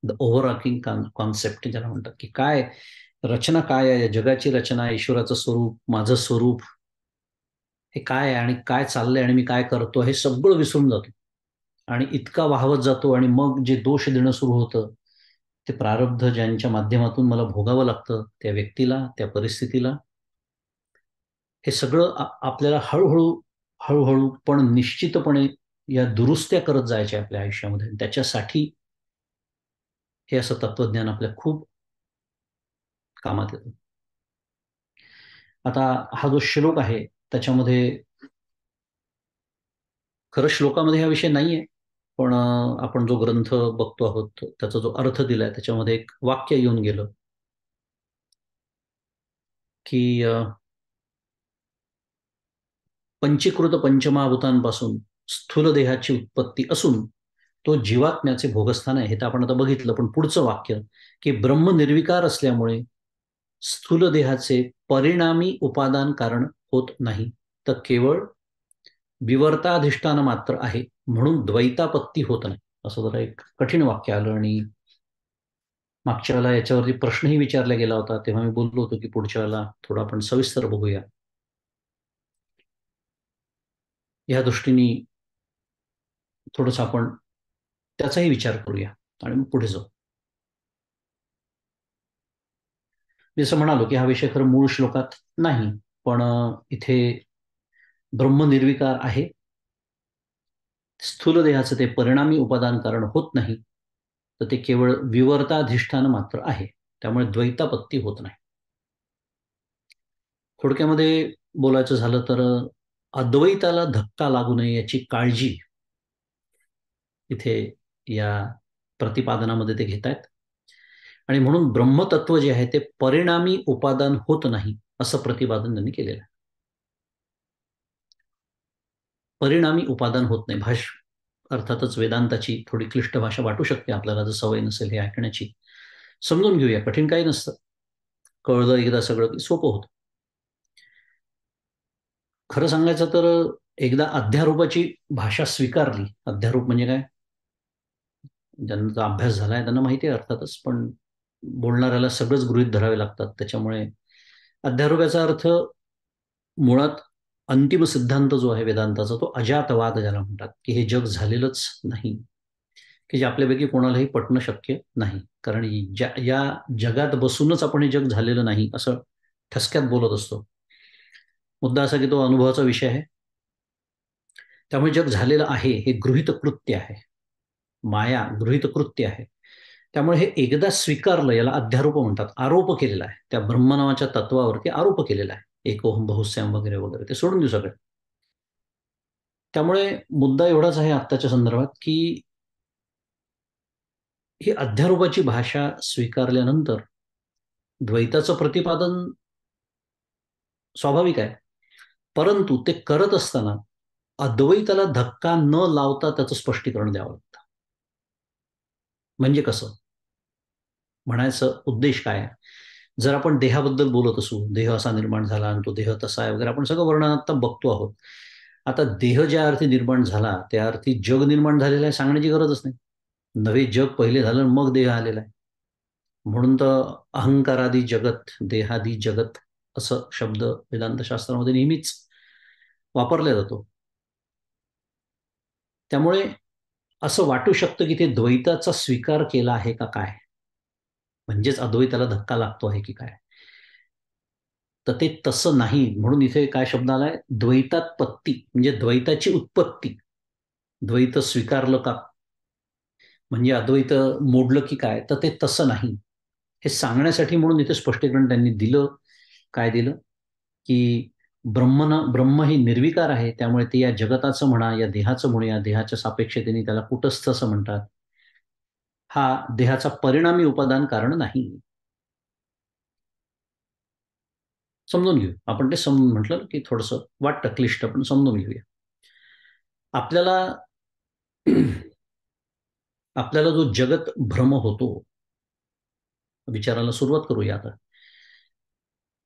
द ओव्हरआर्किंग कॉन्सेप्ट ज्याला म्हणतात, की काय रचना, काय आहे जगाची रचना, ईश्वराचं स्वरूप, माझं स्वरूप हे काय आहे आणि काय चाललंय आणि मी काय करतो हे सगळं विसरून जातो. आणि इतका वाहवत जातो आणि मग जे दोष देणं सुरू होतं, ते प्रारब्ध ज्यांच्या माध्यमातून मला भोगावं लागतं, त्या व्यक्तीला, त्या परिस्थितीला, हे सगळं आपल्याला हळूहळू हळूहळू पण निश्चितपणे या दुरुस्त्या करत जायच्या आपल्या आयुष्यामध्ये. त्याच्यासाठी हे असं तत्वज्ञान आपल्या खूप कामात येतं. आता हा जो श्लोक आहे त्याच्यामध्ये, खरं श्लोकामध्ये हा विषय नाहीये, पण आपण जो ग्रंथ बघतो आहोत त्याचा जो अर्थ दिलाय त्याच्यामध्ये एक वाक्य येऊन गेलं की पंचीकृत पंचमहाभूतांपासून स्थूल देहाची उत्पत्ती असून तो जीवात्म्याचे भोगस्थान आहे. हे तर आपण आता बघितलं, पण पुढचं वाक्य की ब्रह्म निर्विकार असल्यामुळे स्थूल देहाचे परिणामी उपादान कारण होत नाही, तर केवळ विवर्ताधिष्ठान मात्र आहे, म्हणून द्वैतापत्ती होत नाही. असं जरा एक कठीण वाक्य आलं. आणि मागच्या वेळेला याच्यावरती प्रश्नही विचारला गेला होता, तेव्हा मी बोललो होतो की पुढच्या वेळेला थोडं आपण सविस्तर बघूया. या दृष्टीने थोडस आपण त्याचाही विचार करूया आणि मग पुढे जाऊ. मी जसं म्हणालो की हा विषय खरं मूळ श्लोकात नाही, पण इथे ब्रह्म निर्विकार आहे, स्थूल देहाचं ते परिणामी उपादान कारण होत नाही, तर ते केवळ विवर्ताधिष्ठान मात्र आहे, त्यामुळे द्वैतापत्ती होत नाही. थोडक्यामध्ये बोलायचं झालं तर अद्वैताला धक्का लागू नये याची काळजी इथे या प्रतिपादनामध्ये ते घेत आहेत. आणि म्हणून ब्रह्मतत्व जे आहे ते परिणामी उपादान होत नाही असं प्रतिपादन त्यांनी केलेलं आहे. परिणामी उपादान होत नाही. अर्थातच वेदांताची थोडी क्लिष्ट भाषा वाटू शकते आपल्याला, जर सवय नसेल हे ऐकण्याची. समजून घेऊया, कठीण काही नसतं. कळलं एकदा सगळं की सोपं होतं. खरं सांगायचं तर एकदा अध्यारोपाची भाषा स्वीकारली, अध्यारोप म्हणजे काय, ज्यांचा अभ्यास झालाय त्यांना माहिती आहे अर्थातच, पण बोलणाऱ्याला सगळंच गृहीत धरावे लागतात. त्याच्यामुळे अध्यारोपाचा अर्थ मुळात अंतिम सिद्धांत जो आहे वेदांताचा, तो अजातवाद ज्याला म्हणतात, की हे जग झालेलंच नाही, की जे आपल्यापैकी कोणालाही पटणं शक्य नाही. कारण या जगात बसूनच आपण हे जग झालेलं नाही असं ठसक्यात बोलत असतो. मुद्दा असा की तो अनुभवाचा विषय आहे. त्यामुळे जग झालेलं आहे हे गृहीत कृत्य आहे, माया गृहीत कृत्य आहे. त्यामुळे हे एकदा स्वीकारलं, याला अध्यारोप म्हणतात. आरोप केलेला आहे त्या ब्रह्मनावाच्या तत्वावरती, आरोप केलेला आहे, एकोहम बहुश्याम वगैरे वगैरे, ते सोडून देऊ सगळं. त्यामुळे मुद्दा एवढाच आहे आत्ताच्या संदर्भात की ही अध्यारोपाची भाषा स्वीकारल्यानंतर द्वैताचं प्रतिपादन स्वाभाविक आहे, परंतु ते करत असताना अद्वैताला धक्का न लावता त्याचं स्पष्टीकरण द्यावं लागतं. म्हणजे कसं म्हणायचं, उद्देश काय आहे? जर आपण देहाबद्दल बोलत असू, देह असा निर्माण झाला आणि तो देह तसा आहे वगैरे, आपण सगळं वर्णन आता बघतो आहोत. आता देह ज्या अर्थी निर्माण झाला त्या अर्थी जग निर्माण झालेलं आहे सांगण्याची गरजच नाही. नवे जग पहिले झालं मग देह आलेला आहे. म्हणून तर अहंकारादी जगत, देहादी जगत असं शब्द वेदांत शास्त्रामध्ये नेहमीच वापरला जातो. त्यामुळे असं वाटू शकतं की ते द्वैताचा स्वीकार केला आहे का काय, म्हणजेच अद्वैताला धक्का लागतो आहे की काय, तर ते तसं नाही. म्हणून इथे काय शब्द आलाय, द्वैतात्पत्ती, म्हणजे द्वैताची उत्पत्ती. द्वैत स्वीकारलं का म्हणजे अद्वैत मोडलं की काय, तर ते तसं नाही हे सांगण्यासाठी म्हणून इथे स्पष्टीकरण त्यांनी दिलं. काय दिलं की ब्रह्म ही निर्विकार आहे, त्यामुळे ते या जगताचं म्हणा, या देहाचं म्हणूया, देहाच्या सापेक्षतेने त्याला कुटस्थ असं म्हणतात. हा देहाचा परिणामी उपादान कारण नाही. समजून घेऊ आपण, ते समजून म्हटलं की थोडंसं वाटतं क्लिष्ट, पण समजून घेऊया. आपल्याला आपल्याला जो जगत भ्रम होतो, विचारायला सुरुवात करूया आता.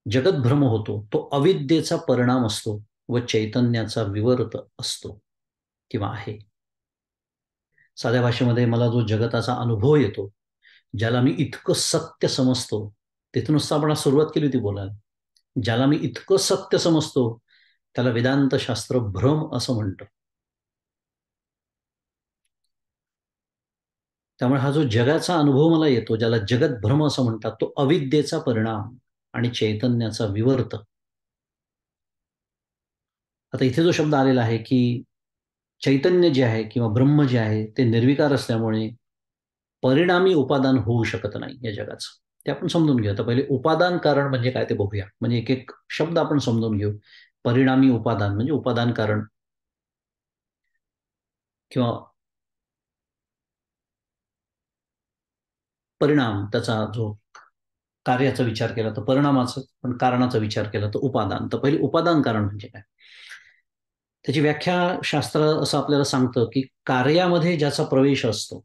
जगत भ्रम होतो तो अविद्येचा परिणाम असतो व चैतन्याचा विवर्त असतो किंवा आहे. साध्या भाषेमध्ये मला जो जगताचा अनुभव येतो, ज्याला मी इतकं सत्य समजतो, तिथूनच आपण आज सुरुवात केली होती बोलायला. ज्याला मी इतकं सत्य समजतो त्याला वेदांत शास्त्र भ्रम असं म्हणतं. त्यामुळे हा जो जगाचा अनुभव मला येतो, ज्याला जगत भ्रम असं म्हणतात, तो अविद्येचा परिणाम आणि चैतन्याचा विवर्त. आता इथे जो शब्द आलेला आहे की चैतन्य जे आहे किंवा ब्रह्म जे आहे ते निर्विकार असल्यामुळे परिणामी उपादान होऊ शकत नाही या जगाचं. ते आपण समजून घेऊ. आता पहिले उपादान कारण म्हणजे काय ते बघूया. म्हणजे एक एक शब्द आपण समजून घेऊ. परिणामी उपादान म्हणजे उपादान कारण, किंवा परिणाम, त्याचा जो कार्याचा विचार केला तर परिणामाचा, पण कारणाचा विचार केला तर उपादान. तर पहिले उपादान कारण म्हणजे काय, त्याची व्याख्या शास्त्र असं आपल्याला सांगतं की कार्यामध्ये ज्याचा प्रवेश असतो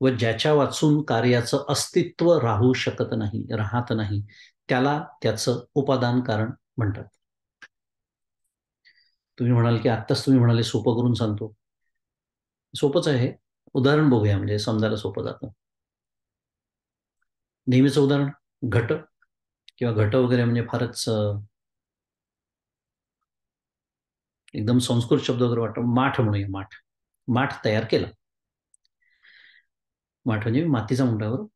व ज्याच्या वाचून कार्याचं अस्तित्व राहू शकत नाही, राहत नाही, त्याला त्याचं उपादान कारण म्हणतात. तुम्ही म्हणाल की आत्ताच तुम्ही म्हणाले सोपं करून सांगतो. सोपंच आहे. उदाहरण बघूया म्हणजे समजायला सोपं जातं. नेहमीचं उदाहरण घट, किंवा घट वगैरे म्हणजे फारच एकदम संस्कृत शब्द वगैरे वाटतो. माठ म्हणूया, माठ. माठ तयार केला. माठ म्हणजे मातीचा म्हणतो.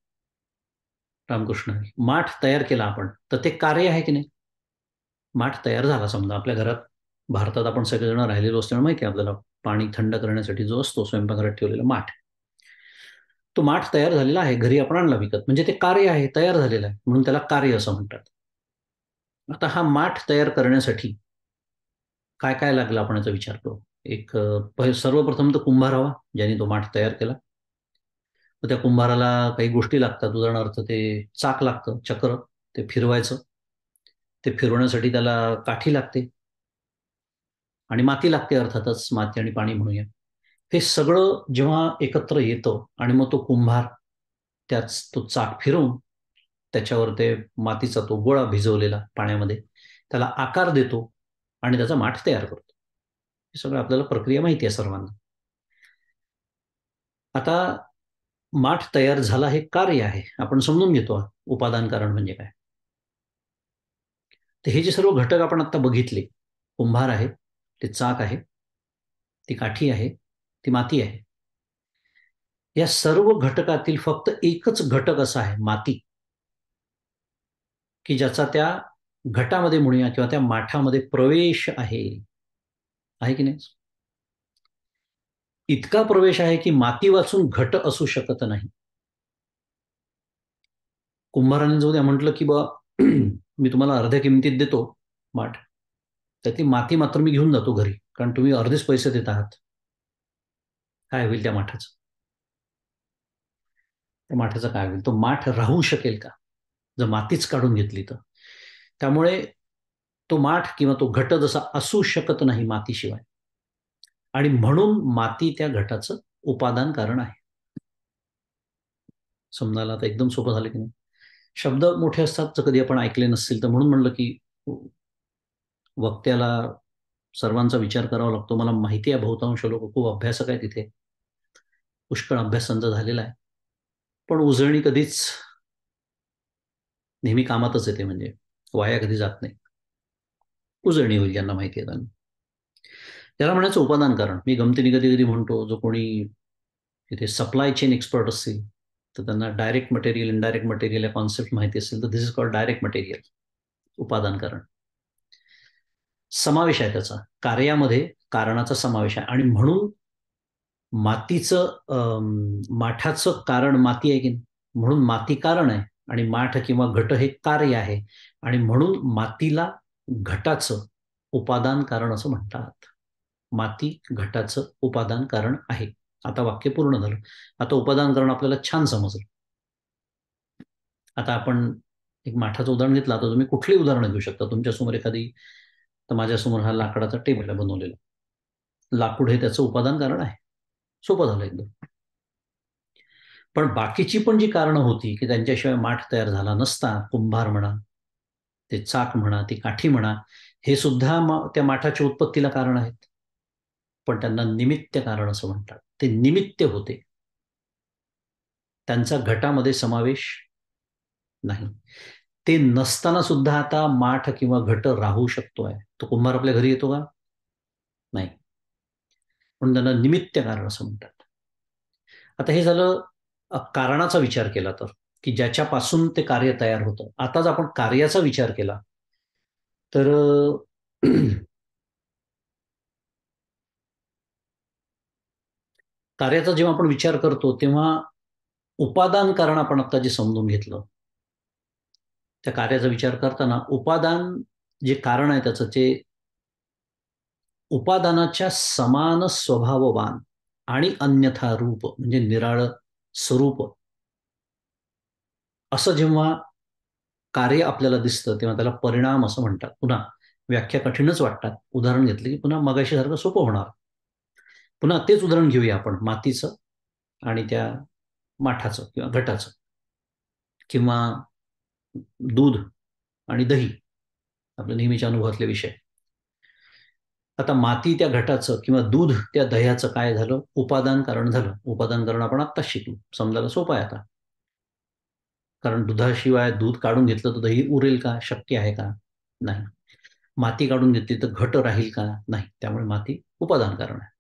रामकृष्ण हरी. माठ तयार केला आपण, तर ते कार्य आहे की नाही. माठ तयार झाला समजा आपल्या घरात. भारतात आपण सगळेजण राहिलेलो असल्यामुळे माहिती आहे आपल्याला, पाणी थंड करण्यासाठी जो असतो स्वयंपाकघरात ठेवलेला माठ, तो माठ तयार झालेला आहे, घरी आपण आणला विकत, म्हणजे ते कार्य आहे, तयार झालेलं आहे, म्हणून त्याला कार्य असं म्हणतात. आता हा माठ तयार करण्यासाठी काय काय लागलं आपण याचा विचार करू. एक सर्वप्रथम तर कुंभार हवा, ज्याने तो माठ तयार केला. तर त्या कुंभाराला काही गोष्टी लागतात. उदाहरणार्थ ते चाक लागतं, चक्र, ते फिरवायचं. ते फिरवण्यासाठी त्याला काठी लागते आणि माती लागते, अर्थातच माती आणि पाणी म्हणूया. हे सगळं जेव्हा एकत्र येतं आणि मग तो कुंभार त्याच तो चाक फिरवून त्याच्यावर ते मातीचा तो गोळा भिजवलेला पाण्यामध्ये त्याला आकार देतो आणि त्याचा माठ तयार करतो. हे सगळं आपल्याला प्रक्रिया माहिती आहे सर्वांना. आता माठ तयार झाला हे कार्य आहे, आपण समजून घेतो उपादान कारण म्हणजे काय. तर हे जे सर्व घटक आपण आता बघितले, कुंभार आहे, ते चाक आहे, ती काठी आहे, ती माती आहे, या सर्व घटकातील फक्त एकच घटक असा आहे, माती, की ज्याचा त्या घटामध्ये म्हणूया किंवा त्या माठामध्ये प्रवेश आहे की नाही. इतका प्रवेश आहे की माती वाचून घट असू शकत नाही. कुंभाराने जाऊ द्या म्हटलं की बा मी तुम्हाला अर्ध्या किमतीत देतो माठ, तर ती माती मात्र मी घेऊन जातो घरी, कारण तुम्ही अर्धेच पैसे देत आहात. काय होईल त्या माठाचं. त्या माठाचं काय होईल, तो माठ राहू शकेल का जर मातीच काढून घेतली तर. त्यामुळे तो माठ किंवा तो घट जसा असू शकत नाही मातीशिवाय, आणि म्हणून माती त्या घटाचं उपादान कारण आहे. समजायला आता एकदम सोपं झालं की नाही. शब्द मोठे असतात तर कधी आपण ऐकले नसतील, तर म्हणून म्हणलं की वक्त्याला सर्वांचा विचार करावा लागतो. मला माहिती आहे बहुतांश लोक खूप अभ्यासक आहेत तिथे, पुष्कळ अभ्यास त्यांचा झालेला आहे, पण उजळणी कधीच नेहमी कामातच येते, म्हणजे वाया कधी जात नाही. उजळणी होईल ज्यांना माहिती आहे त्यांना. त्याला म्हणायचं उपादान कारण. मी गमतीने कधी कधी म्हणतो, जो कोणी तिथे सप्लाय चेन एक्सपर्ट असतील तर त्यांना डायरेक्ट मटेरियल, इनडायरेक्ट मटेरियल या कॉन्सेप्ट माहिती असेल तर दिस इज कॉल्ड डायरेक्ट मटेरियल. उपादान कारण समावेश आहे त्याचा, कार्यामध्ये कारणाचा समावेश आहे, आणि म्हणून माठाचं कारण माती आहे की नाही, म्हणून माती कारण आहे, आणि माठ किंवा घट हे कार्य आहे, आणि म्हणून मातीला घटाचं उपादान कारण असं म्हणतात. माती घटाचं उपादान कारण आहे आता वाक्य पूर्ण झालं. आता उपादान कारण आपल्याला छान समजलं. आता आपण एक माठाचं उदाहरण घेतलं, आता तुम्ही कुठलीही उदाहरणं घेऊ शकता तुमच्यासमोर एखादी. तर माझ्यासमोर हा लाकडाचा टेबल आहे बनवलेला. लाकूड हे त्याचं उपादान कारण आहे. सोपं झालं एकदम. पण बाकीची पण जी कारणं होती की त्यांच्याशिवाय माठ तयार झाला नसता, कुंभार म्हणा, ते चाक म्हणा, ती काठी म्हणा, हे सुद्धा त्या माठाच्या उत्पत्तीला कारण आहेत. पण त्यांना निमित्त कारण असं म्हणतात. ते निमित्त होते, त्यांचा घटामध्ये समावेश नाही. ते नसताना सुद्धा आता माठ किंवा घट राहू शकतोय. तो कुंभार आपल्या घरी येतो का? नाही. म्हणून त्यांना निमित्त कारण असं म्हणतात. आता हे झालं कारणाचा विचार केला तर, की ज्याच्यापासून ते कार्य तयार होतं. आता जर आपण कार्याचा विचार केला तर कार्याचा जेव्हा आपण विचार करतो तेव्हा उपादान कारण आपण आता जे समजून घेतलं, त्या कार्याचा विचार करताना उपादान जे कारण आहे त्याचं, ते उपादानाच्या समान स्वभाववान आणि अन्यथा रूप म्हणजे निराळं स्वरूप असं जेव्हा कार्य आपल्याला दिसतं तेव्हा त्याला परिणाम असं म्हणतात. पुन्हा व्याख्या कठीणच वाटतात. उदाहरण घेतलं की पुन्हा मगाशी सारखं सोपं होणार. पुन्हा तेच उदाहरण घेऊया आपण मातीचं आणि त्या माठाचं किंवा घटाचं, किंवा दूध आणि दही, आपल्या नेहमीच्या अनुभवातले विषय. आता माती त्या घटाचं किंवा दूध त्या दह्याचं काय झालं? उपादान कारण झालं. उपादान कारण आपण आत्ताच शिकलो, समजायला सोपं आहे आता. कारण दुधाशिवाय दूध काढून घेतलं तर दही उरेल का? शक्य आहे का? नाही. माती काढून घेतली तर घट राहील का? नाही. त्यामुळे माती उपादान कारण आहे.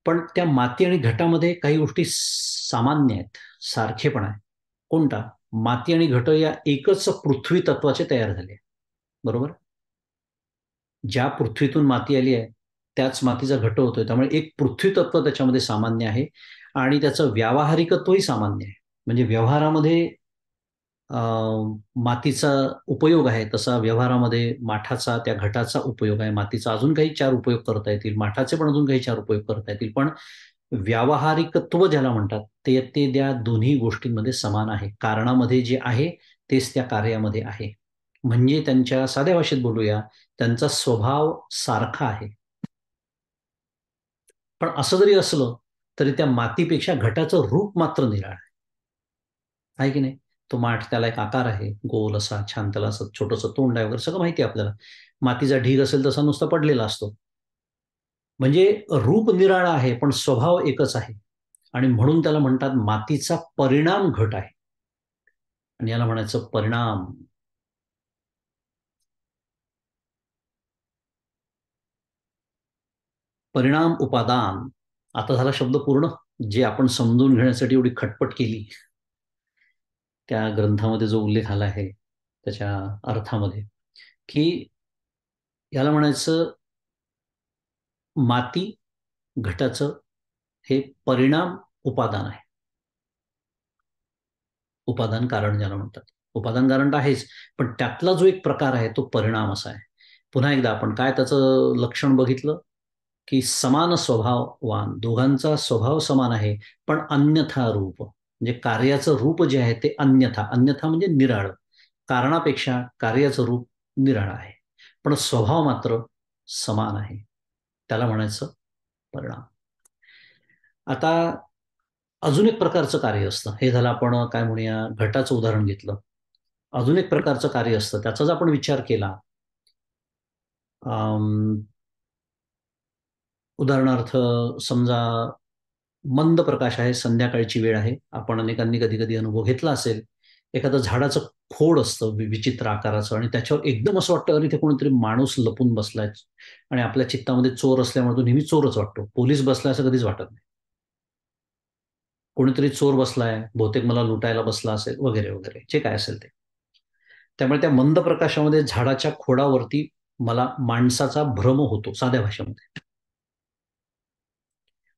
पण त्या माती आणि घटामध्ये काही गोष्टी सामान्य आहेत, सारखेपणा आहे. कोणता? माती आणि घट या एकच पृथ्वी तत्वाचे तयार झाले, बरोबर? ज्या पृथ्वीतून माती आली आहे त्याच मातीचा घट होतोय, त्यामुळे एक पृथ्वी तत्व त्याच्यामध्ये सामान्य आहे आणि त्याचं व्यावहारिकत्वही सामान्य आहे. म्हणजे व्यवहारामध्ये मातीचा उपयोग आहे तसा व्यवहारामध्ये माठाचा, त्या घटाचा उपयोग आहे. मातीचा अजून काही चार उपयोग करता येतील, माठाचे पण अजून काही चार उपयोग करता येतील. पण व्यावहारिकत्व ज्याला म्हणतात ते ते त्या दोन्ही गोष्टींमध्ये समान आहे. कारणामध्ये जे आहे तेच त्या कार्यामध्ये आहे. म्हणजे त्यांच्या साध्या भाषेत बोलूया, त्यांचा स्वभाव सारखा आहे. पण असं जरी असलं तरी त्या मातीपेक्षा घटाचं रूप मात्र निराळ आहे की नाही? तो माठ, त्याला एक आकार आहे गोल असा, छान, त्याला असं छोटंसं तोंड आहे वगैरे, सगळं माहिती आहे आपल्याला. मातीचा ढीग असेल तसा नुसता पडलेला असतो. म्हणजे रूप निराळा आहे पण स्वभाव एकच आहे. आणि म्हणून त्याला म्हणतात मातीचा परिणाम घट आहे. आणि याला म्हणायचं परिणाम. परिणाम उपादान. आता झाला शब्द पूर्ण. जे आपण समजून घेण्यासाठी एवढी खटपट केली, त्या ग्रंथामध्ये जो उल्लेख आला आहे त्याच्या अर्थामध्ये, की याला म्हणायचं माती घटाचं हे परिणाम उपादान आहे. उपादान कारण ज्याला म्हणतात. उपादान कारण तर आहेच, पण त्यातला जो एक प्रकार आहे तो परिणाम असा आहे. पुन्हा एकदा आपण काय त्याचं लक्षण बघितलं, की समान स्वभाववान, दोघांचा स्वभाव समान आहे, पण अन्यथा रूप म्हणजे कार्याचं रूप जे आहे ते अन्यथा. अन्यथा म्हणजे निराळं. कारणापेक्षा कार्याचं रूप निराळं आहे, पण स्वभाव मात्र समान आहे. त्याला म्हणायचं परिणाम. आता अजून एक प्रकारचं कार्य असतं. हे झालं आपण काय म्हणूया घटाचं उदाहरण घेतलं. अजून एक प्रकारचं कार्य असतं, त्याचा जर आपण विचार केला, उदाहरणार्थ समजा मंद प्रकाश आहे, संध्याकाळची वेळ आहे. आपण अनेकांनी कधी कधी अनुभव घेतला असेल. एखादं झाडाचं खोड असतं विचित्र आकाराचं आणि त्याच्यावर एकदम असं वाटतं अरे ते कोणीतरी माणूस लपून बसलाय, आणि आपल्या चित्तामध्ये चोर असल्यामुळे तो नेहमी चोरच वाटतो. पोलीस बसलाय असं कधीच वाटत नाही. कोणीतरी चोर बसलाय, बहुतेक मला लुटायला बसला असेल वगैरे वगैरे, जे काय असेल ते. त्यामुळे त्या मंद प्रकाशामध्ये झाडाच्या खोडावरती मला माणसाचा भ्रम होतो, साध्या भाषेमध्ये.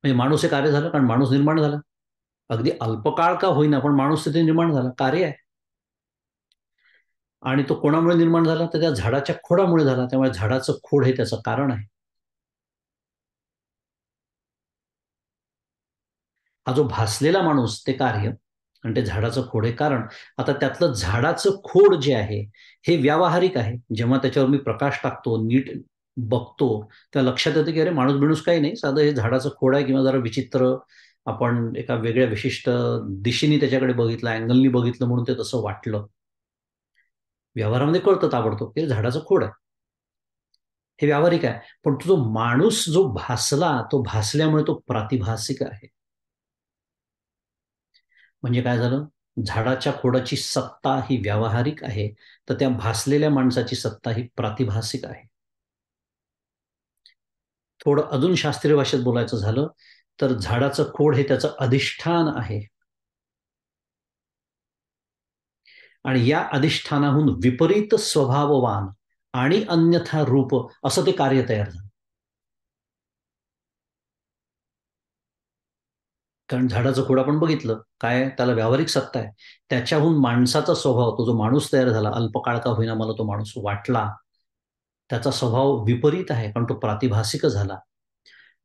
म्हणजे माणूस हे कार्य झालं, कारण माणूस निर्माण झाला. अगदी अल्पकाळ का होईना पण माणूस तिथे निर्माण झाला, कार्य आहे. आणि तो कोणामुळे निर्माण झाला? तर त्या झाडाच्या खोडामुळे झाला. त्यामुळे झाडाचं खोड हे त्याचं कारण आहे. हा जो भासलेला माणूस ते कार्य आणि ते झाडाचं खोड आहे कारण. आता त्यातलं झाडाचं खोड जे आहे हे व्यावहारिक आहे. जेव्हा त्याच्यावर मी प्रकाश टाकतो, नीट बघतो, त्या लक्षात येतं की अरे माणूस बिणूस काही नाही, साधं हे झाडाचं खोड आहे किंवा जरा विचित्र, आपण एका वेगळ्या विशिष्ट दिशेने त्याच्याकडे बघितलं, अँगलनी बघितलं म्हणून ते तसं वाटलं. व्यवहारामध्ये कळतं ताबडतोब की झाडाचं खोड आहे, हे व्यावहारिक आहे. पण तो जो माणूस जो भासला, तो भासल्यामुळे तो प्रातिभासिक आहे. म्हणजे काय झालं, झाडाच्या खोडाची सत्ता ही व्यावहारिक आहे, तर त्या भासलेल्या माणसाची सत्ता ही प्रातिभासिक आहे. थोडं अजून शास्त्रीय भाषेत बोलायचं झालं तर झाडाचं खोड हे त्याचं अधिष्ठान आहे आणि या अधिष्ठानाहून विपरीत स्वभाववान आणि अन्यथा रूप असं ते कार्य तयार झालं. कारण झाडाचं खोड आपण बघितलं काय, त्याला व्यावहारिक सत्ता आहे. त्याच्याहून माणसाचा स्वभाव, तो जो माणूस तयार झाला, अल्पकाळ का होईना मला तो माणूस वाटला, त्याचा स्वभाव विपरीत आहे कारण तो प्रातिभासिक झाला.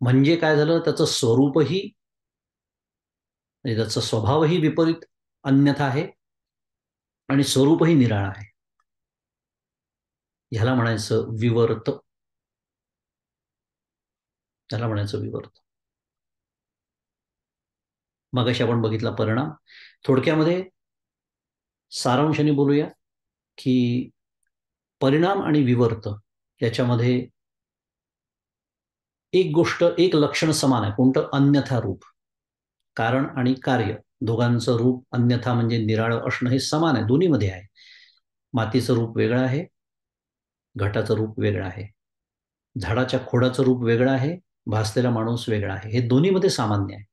म्हणजे काय झालं, त्याचं स्वरूपही म्हणजे त्याचा स्वभावही विपरीत अन्यथा आहे आणि स्वरूपही निराळं आहे. ह्याला म्हणायचं विवर्त. त्याला म्हणायचं विवर्त. मगाशी आपण बघितला परिणाम. थोडक्यामध्ये सारांशाने बोलूया की परिणाम आणि विवर्त याच्यामध्ये एक गोष्ट, एक लक्षण समान आहे. कोणतं? अन्यथा रूप. कारण आणि कार्य दोघांचं रूप अन्यथा म्हणजे निराळं असणं हे समान आहे, दोन्हीमध्ये आहे. मातीचं रूप वेगळं आहे, घटाचं रूप वेगळं आहे, झाडाच्या खोडाचं रूप वेगळं आहे, भासलेला माणूस वेगळा आहे. हे दोन्हीमध्ये सामान्य आहे.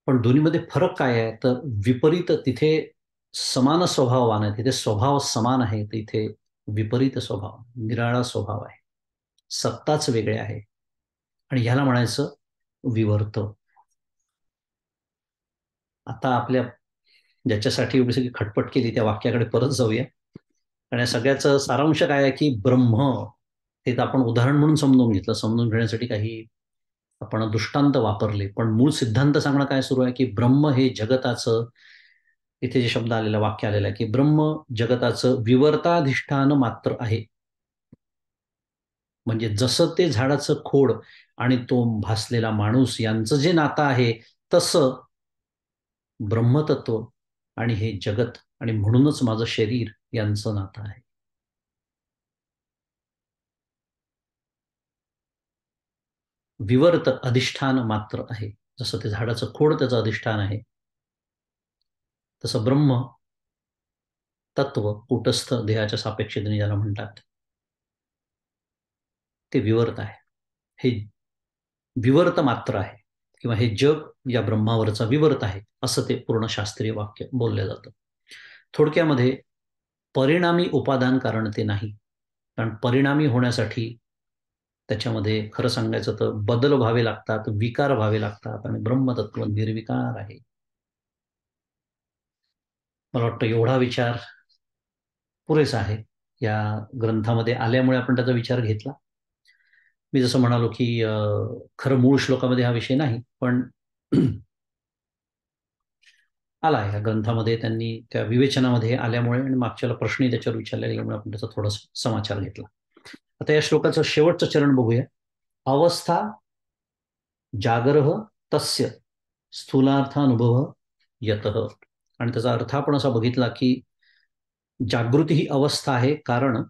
पण दोन्हीमध्ये फरक काय आहे, तर विपरीत तिथे समान स्वभाववान आहे, तिथे स्वभाव समान आहे, तिथे विपरीत स्वभाव, निराळा स्वभाव आहे, सत्ताच वेगळे आहे. आणि ह्याला म्हणायचं विवर्त. आता आपल्या ज्याच्यासाठी एवढी सगळी खटपट केली त्या वाक्याकडे परत जाऊया. आणि या सगळ्याचं सारांश काय आहे की ब्रह्म हे तर आपण उदाहरण म्हणून समजून घेतलं, समजून घेण्यासाठी काही आपण दृष्टांत वापरले, पण मूळ सिद्धांत सांगणं काय सुरू आहे की ब्रह्म हे जगताचं, इथे जे शब्द आलेला, वाक्य आलेलं आहे की ब्रह्म जगताचं विवर्ताधिष्ठान मात्र आहे. म्हणजे जसं ते झाडाचं खोड आणि तो भासलेला माणूस यांचं जे नातं आहे, तसं ब्रह्मतत्व आणि हे जगत आणि म्हणूनच माझं शरीर यांचं नातं आहे. विवर्त अधिष्ठान मात्र आहे. जसं ते झाडाचं खोड त्याचं अधिष्ठान आहे, तसं ब्रह्म तत्व कूटस्थ देहाच्या सापेक्षतेने ज्याला म्हणतात, ते विवर्त आहे. हे विवर्त मात्र आहे किंवा हे जग या ब्रह्मावरचा विवर्त आहे, असं ते पूर्ण शास्त्रीय वाक्य बोललं जातं. थोडक्यामध्ये परिणामी उपादान कारण ते नाही. कारण परिणामी होण्यासाठी त्याच्यामध्ये खरं सांगायचं तर बदल व्हावे लागतात, विकार व्हावे लागतात आणि ब्रह्मतत्व निर्विकार आहे. मला वाटतं एवढा विचार पुरेसा आहे. या ग्रंथामध्ये आल्यामुळे आपण त्याचा विचार घेतला. मी जसं म्हणालो की खरं मूळ श्लोकामध्ये हा विषय नाही, पण आला आहे या ग्रंथामध्ये, त्यांनी त्या विवेचनामध्ये आल्यामुळे आणि मागच्याला प्रश्नही त्याच्यावर विचारलेला गेल्यामुळे आपण त्याचा थोडासा समाचार घेतला. आता या श्लोकाचं शेवटचं चरण बघूया. अवस्था जागरह तस्य स्थूलार्थानुभव यतः. आणि त्याचा अर्थ आपण असा बघितला की जागृती ही अवस्था आहे कारण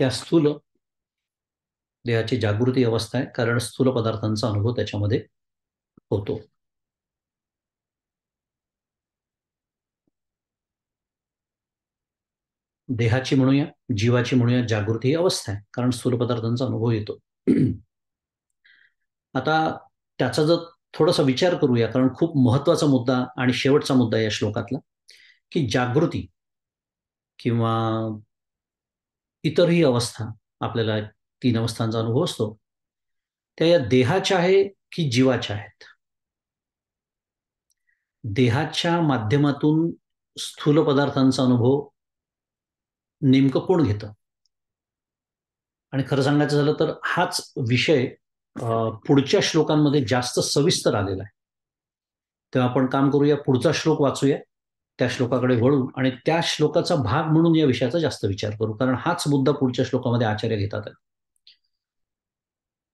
त्या स्थूल देहाची जागृती अवस्था आहे कारण स्थूल पदार्थांचा अनुभव त्याच्यामध्ये होतो. देहाची म्हणूया, जीवाची म्हणूया, जागृती ही अवस्था आहे कारण स्थूल पदार्थांचा अनुभव येतो. आता त्याचा जर थोडासा विचार करूया, कारण खूप महत्वाचा मुद्दा आणि शेवटचा मुद्दा या श्लोकातला, की जागृती किंवा इतरही अवस्था, आपल्याला तीन अवस्थांचा अनुभव असतो, त्या या देहाच्या आहे की जीवाच्या आहेत. देहाच्या माध्यमातून स्थूल पदार्थांचा अनुभव नेमकं कोण घेतं? आणि खरं सांगायचं झालं तर हाच विषय पुढच्या श्लोकांमध्ये जास्त सविस्तर आलेला आहे. तेव्हा आपण काम करूया, पुढचा श्लोक वाचूया, त्या श्लोकाकडे वळू आणि त्या श्लोकाचा भाग म्हणून या विषयाचा जास्त विचार करू, कारण हाच मुद्दा पुढच्या श्लोकामध्ये आचार्य घेतात.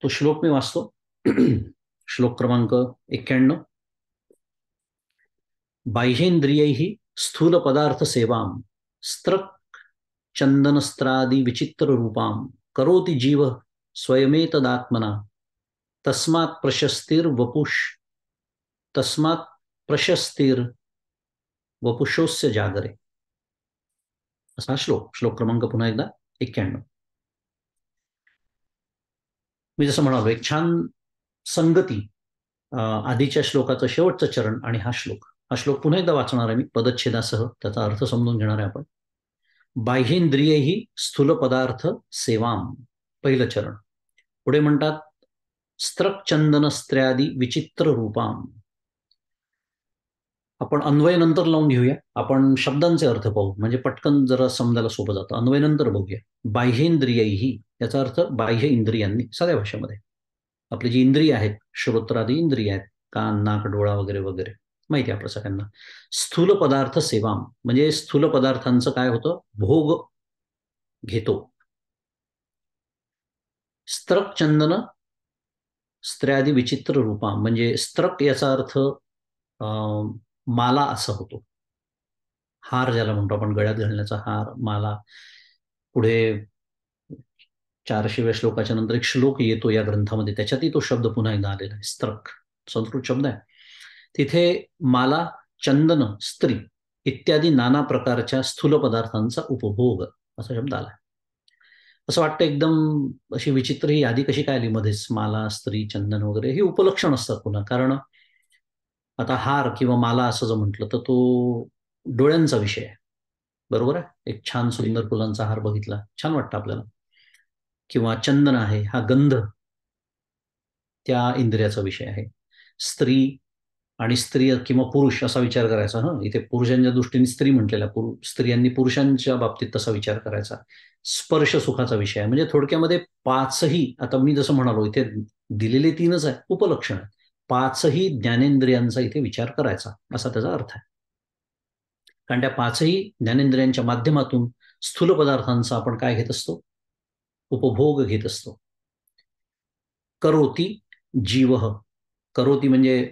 तो श्लोक मी वाचतो. श्लोक क्रमांक 91. बाह्येंद्रियैः स्थूल पदार्थ सेवां स्त्रक चंदनस्त्रादि विचित्र रूपां करोति जीव स्वयमेतदात्मना तस्मात् प्रशस्तिर वपुषोस्य जागरे. असा श्लोक क्रमांक पुन्हा एकदा 91. मी जसं म्हणालो, एक छान संगती, आधीच्या श्लोकाचं शेवटचं चरण आणि हा श्लोक पुन्हा एकदा वाचणार आहे मी पदच्छेदासह, त्याचा अर्थ समजून घेणार आहे आपण. बाह्येंद्रियैः स्थूल पदार्थ सेवाम, पहिलं चरण. पुढे म्हणतात स्त्रक चंदन स्त्र्यादी विचित्र रूपाम. आपण अन्वय नंतर लावून घेऊया, आपण शब्दांचे अर्थ पाहू, म्हणजे पटकन जरा समजायला सोपं जातं. अन्वय नंतर बघूया. बाह्येंद्रियैः याचा अर्थ बाह्य इंद्रियांनी, साध्या भाषेमध्ये आपली जी इंद्रिय आहेत, श्रोत्रादी इंद्रिय आहेत, कान, नाक, डोळा वगैरे वगैरे, माहिती आहे आपल्या सगळ्यांना. स्थूल पदार्थ सेवाम म्हणजे स्थूल पदार्थांचं काय होतं, भोग घेतो. स्त्रक चंदन स्त्र्यादी विचित्र रूपा म्हणजे स्त्रक याचा अर्थ माला असा होतो, हार ज्याला म्हणतो आपण, गळ्यात घालण्याचा हार, माला. पुढे 400व्या श्लोकाच्या नंतर एक श्लोक येतो या ग्रंथामध्ये, त्याच्यातही तो शब्द पुन्हा एकदा आलेला आहे, स्त्रक, संस्कृत शब्द आहे. तिथे माला, चंदन, स्त्री इत्यादी नाना प्रकारच्या स्थूल पदार्थांचा उपभोग असा शब्द आला. असं वाटतं एकदम अशी विचित्र ही यादी कशी काय आली मध्येच, माला, स्त्री, चंदन वगैरे, ही उपलक्षण असतात पुन्हा. कारण आता हार किंवा माला असं जर म्हटलं तर तो डोळ्यांचा विषय आहे, बरोबर आहे. एक छान सुंदर फुलांचा हार बघितला, छान वाटतं आपल्याला. किंवा चंदन आहे, हा गंध त्या इंद्रियाचा विषय आहे. स्त्री आणि स्त्री किंवा पुरुष असा विचार करायचा. इथे पुरुषांच्या दृष्टीने स्त्री म्हटलेला, स्त्रियांनी पुरुषांच्या बाबतीत तसा विचार करायचा. स्पर्श सुखाचा विषय आहे. म्हणजे थोडक्यामध्ये पाचही, आता मी जसं म्हणालो इथे दिलेले 3च आहे उपलक्षण, पाचही ज्ञानेंद्रियांचा इथे विचार करायचा असा त्याचा अर्थ आहे. कारण त्या पाचही ज्ञानेंद्रियांच्या माध्यमातून स्थूल पदार्थांचा आपण काय घेत असतो, उपभोग घेत असतो. करोती जीव, करोती म्हणजे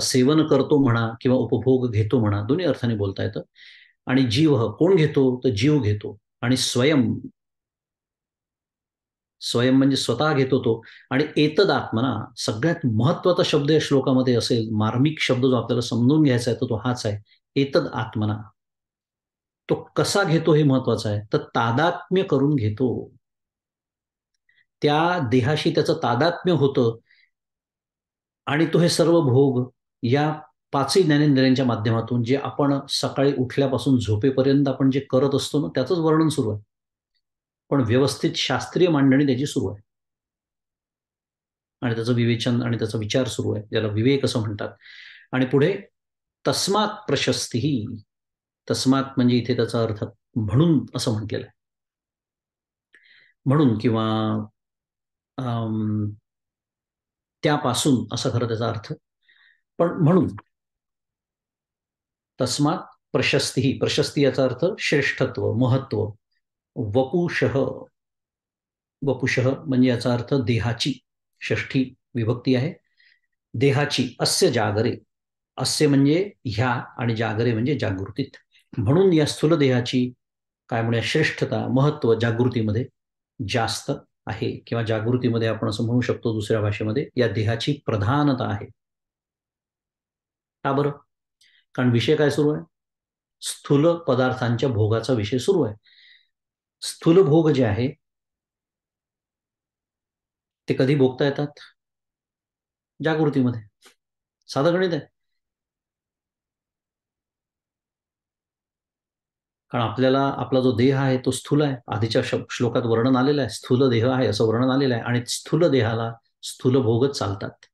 सेवन करतो म्हणा किंवा उपभोग घेतो म्हणा, दोन्ही अर्थाने बोलता येतं. आणि जीव कोण घेतो, तर जीव घेतो. आणि स्वयं म्हणजे स्वतः घेतो तो. आणि एतद आत्मना, सगळ्यात महत्वाचा शब्द या श्लोकामध्ये असेल, मार्मिक शब्द जो आपल्याला समजून घ्यायचा आहे तो हाच आहे, एतद आत्मना. तो कसा घेतो हे महत्वाचं आहे, तर तादात्म्य करून घेतो. त्या देहाशी त्याचं तादात्म्य होतं आणि तो हे सर्व भोग या पाचही ज्ञानेंद्रियांच्या माध्यमातून जे आपण सकाळी उठल्यापासून झोपेपर्यंत आपण जे करत असतो ना, त्याचंच वर्णन सुरू आहे, पण व्यवस्थित शास्त्रीय मांडणी त्याची सुरू आहे. आणि त्याचं विवेचन आणि त्याचा विचार सुरू आहे, ज्याला विवेक असं म्हणतात. आणि पुढे तस्मात प्रशस्ती, तस्मात म्हणजे इथे त्याचा अर्थ म्हणून असं म्हटलेलं आहे, म्हणून किंवा त्यापासून असा खरं त्याचा अर्थ, पण म्हणून. तस्मात प्रशस्ती, प्रशस्ती याचा अर्थ श्रेष्ठत्व, महत्व. वपुषः, वपुषः म्हणजे याचा अर्थ देहाची, षष्ठी विभक्ती आहे, देहाची. अस्य जागरे, अस्य म्हणजे ह्या आणि जागरे म्हणजे जागृतीत. म्हणून या स्थूल देहाची काय म्हणूया, श्रेष्ठता, महत्व जागृतीमध्ये जास्त आहे, किंवा जागृतीमध्ये आपण असं म्हणू शकतो दुसऱ्या भाषेमध्ये, या देहाची प्रधानता आहे. का बरं? कारण विषय काय सुरू आहे, स्थूल पदार्थांच्या भोगाचा विषय सुरू आहे. स्थूल भोग जे आहे ते कधी भोगता येतात, जागृतीमध्ये. साधं गणित आहे. कारण आपल्याला आपला जो देह आहे तो स्थूल आहे, आधीच्या श्लोकात वर्णन आलेलं आहे, स्थूल देह आहे असं वर्णन आलेलं आहे. आणि स्थूल देहाला स्थूल भोगच चालतात.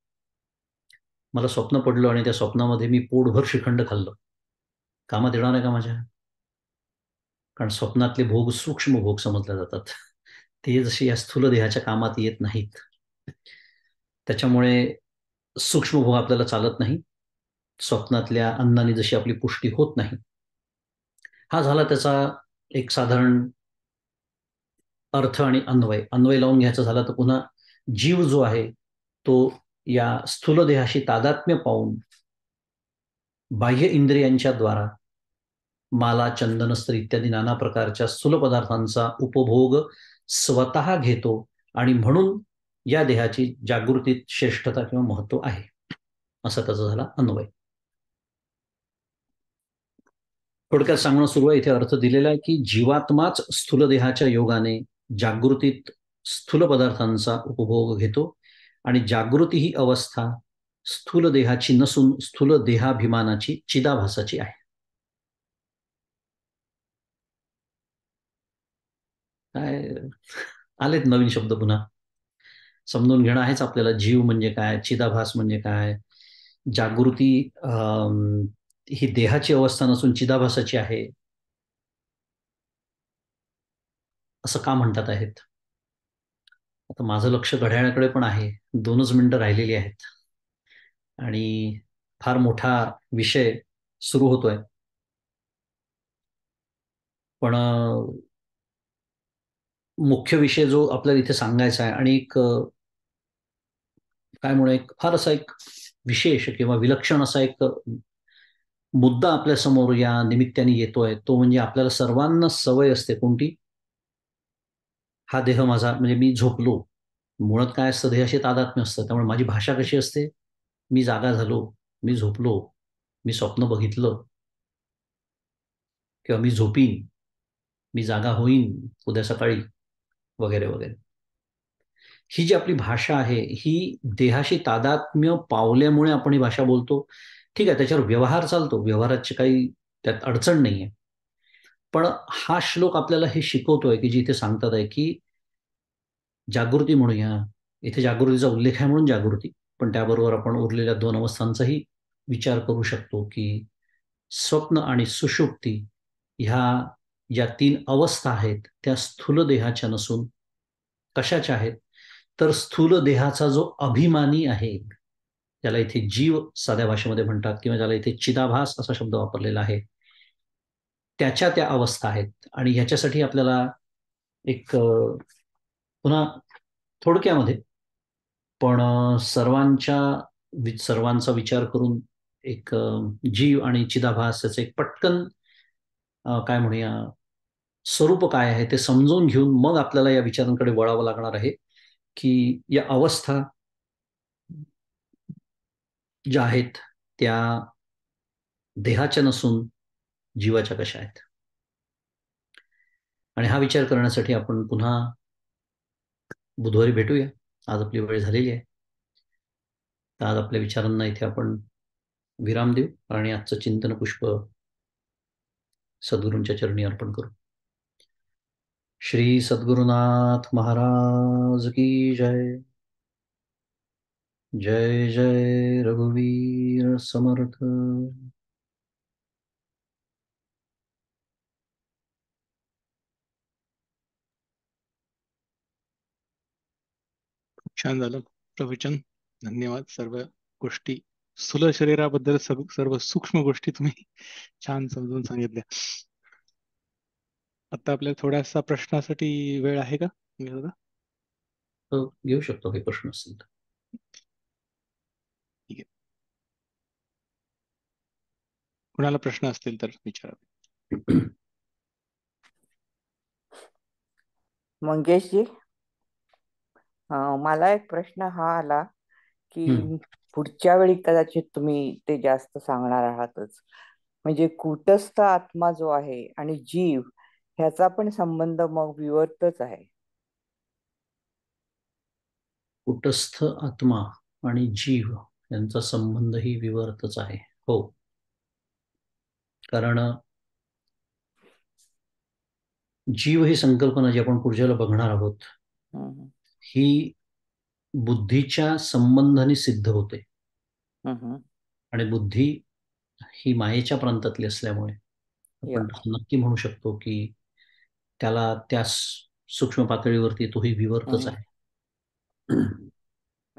मला स्वप्न पडलं आणि त्या स्वप्नामध्ये मी पोटभर श्रीखंड खाल्लं, कामात येणार आहे का माझ्या? कारण स्वप्नातले भोग सूक्ष्म भोग समजले जातात, ते जसे या स्थूल देहाच्या कामात येत नाहीत. त्याच्यामुळे सूक्ष्मभोग आपल्याला चालत नाही. स्वप्नातल्या अन्नाने जशी आपली पुष्टी होत नाही. हा झाला त्याचा एक साधारण अर्थ आणि अन्वय. अन्वय लावून घ्यायचा झाला तर पुन्हा जीव जो आहे तो या स्थूल देहाशी तादात्म्य पाहून बाह्य इंद्रियांच्या द्वारा माला, चंदनस्त्र इत्यादी नाना प्रकारच्या स्थूल पदार्थांचा उपभोग स्वतः घेतो आणि म्हणून या देहाची जागृतीत श्रेष्ठता किंवा महत्व आहे, असा त्याचा झाला अन्वय. थोडक्यात सांगणं सुरू आहे. इथे अर्थ दिलेला आहे की जीवात्माच स्थूल देहाच्या योगाने जागृतीत स्थूल पदार्थांचा उपभोग घेतो आणि जागृती ही अवस्था स्थूल देहाची नसून स्थूल देहाभिमानाची, चिदाभासाची आहे. काय आलेत नवीन शब्द पुन्हा. समजून घेणं आहेच आपल्याला. जीव म्हणजे काय, चिदाभास म्हणजे काय, जागृती ही देहाची अवस्था नसून चिदाभासाची आहे, असं का म्हणतात आहेत. आता माझं लक्ष घड्याळाकडे पण आहे. 2च मिनिटं राहिलेली आहेत आणि फार मोठा विषय सुरू होतोय. पण मुख्य विषय जो आपल्याला इथे सांगायचा आहे आणि एक काय म्हणू, एक फार असा एक विशेष किंवा विलक्षण असा एक मुद्दा आपल्या समोर या निमित्ताने येतोय, तो म्हणजे आपल्याला सर्वांना सवय असते कोणती, हा देह माझा, म्हणजे मी झोपलो. मुळात काय असतं, देहाशी तादात्म्य असतं. त्यामुळे माझी भाषा कशी असते, मी जागा झालो, मी झोपलो, मी स्वप्न बघितलं, किंवा मी झोपीन, मी जागा होईन उद्या सकाळी, वगैरे वगैरे. ही जी आपली भाषा आहे ही देहाशी तादात्म्य पावल्यामुळे आपण ही भाषा बोलतो. ठीक आहे, त्याच्यावर व्यवहार चालतो, व्यवहाराची काही त्यात अडचण नाहीये. पण हा श्लोक आपल्याला हे शिकवतोय की जिथे सांगतात आहे की जागृती म्हणूया. इथे जागृतीचा उल्लेख आहे म्हणून जागृती, पण त्याबरोबर आपण उरलेल्या 2 अवस्थांचाही विचार करू शकतो की स्वप्न आणि सुषुप्ती ह्या ज्या 3 अवस्था आहेत त्या स्थूल देहाच्या नसून कशाच्या आहेत, तर स्थूल देहाचा जो अभिमानी आहे, त्याला इथे जीव साध्या भाषेमध्ये म्हणतात किंवा ज्याला इथे चिदाभास असा शब्द वापरलेला आहे, त्याच्या त्या अवस्था आहेत. आणि ह्याच्यासाठी आपल्याला एक पुन्हा थोडक्यामध्ये, पण सर्वांचा विचार करून एक जीव आणि चिदाभास याचं एक पटकन काय म्हणूया स्वरूप काय आहे ते समजून घेऊन मग आपल्याला या विचारांकडे वळावं लागणार आहे की या अवस्था ज्या आहेत त्या देहाच्या नसून जीवाच्या कशा आहेत. आणि हा विचार करण्यासाठी आपण पुन्हा बुधवारी भेटूया. आज आपली वेळ झालेली आहे. तर आज आपल्या विचारांना इथे आपण विराम देऊ आणि आजचं चिंतन पुष्प सद्गुरूंच्या चरणी अर्पण करू. श्री सद्गुरुनाथ महाराज की जय. जय जय रघुवीर समर्थ. छान झालं प्रवचन. धन्यवाद. सर्व गोष्टी स्थूल शरीराबद्दल सर्व सूक्ष्म गोष्टी तुम्ही छान समजून सांगितल्या. आता आपल्याला थोड्यासा प्रश्नासाठी वेळ आहे का? घेऊ शकतो काही प्रश्न असतील तर. ठीक आहे, कुणाला प्रश्न असतील तर विचारा. मंगेशजी, मला एक प्रश्न हा आला की पुढच्या वेळी कदाचित तुम्ही ते जास्त सांगणार आहातच. म्हणजे कूटस्थ आत्मा जो आहे आणि जीव ह्याचा पण संबंध मग विवर्तच आहे. कुटस्थ आत्मा आणि जीव यांचा संबंधही विवर्तच आहे. हो, कारण जीव ही संकल्पना जी आपण पुढच्याला बघणार आहोत ही बुद्धीच्या संबंधाने सिद्ध होते. आणि बुद्धी ही मायेच्या प्रांतातली असल्यामुळे आपण नक्की म्हणू शकतो की त्याला त्या सूक्ष्म पातळीवरती तोही विवर्तच आहे.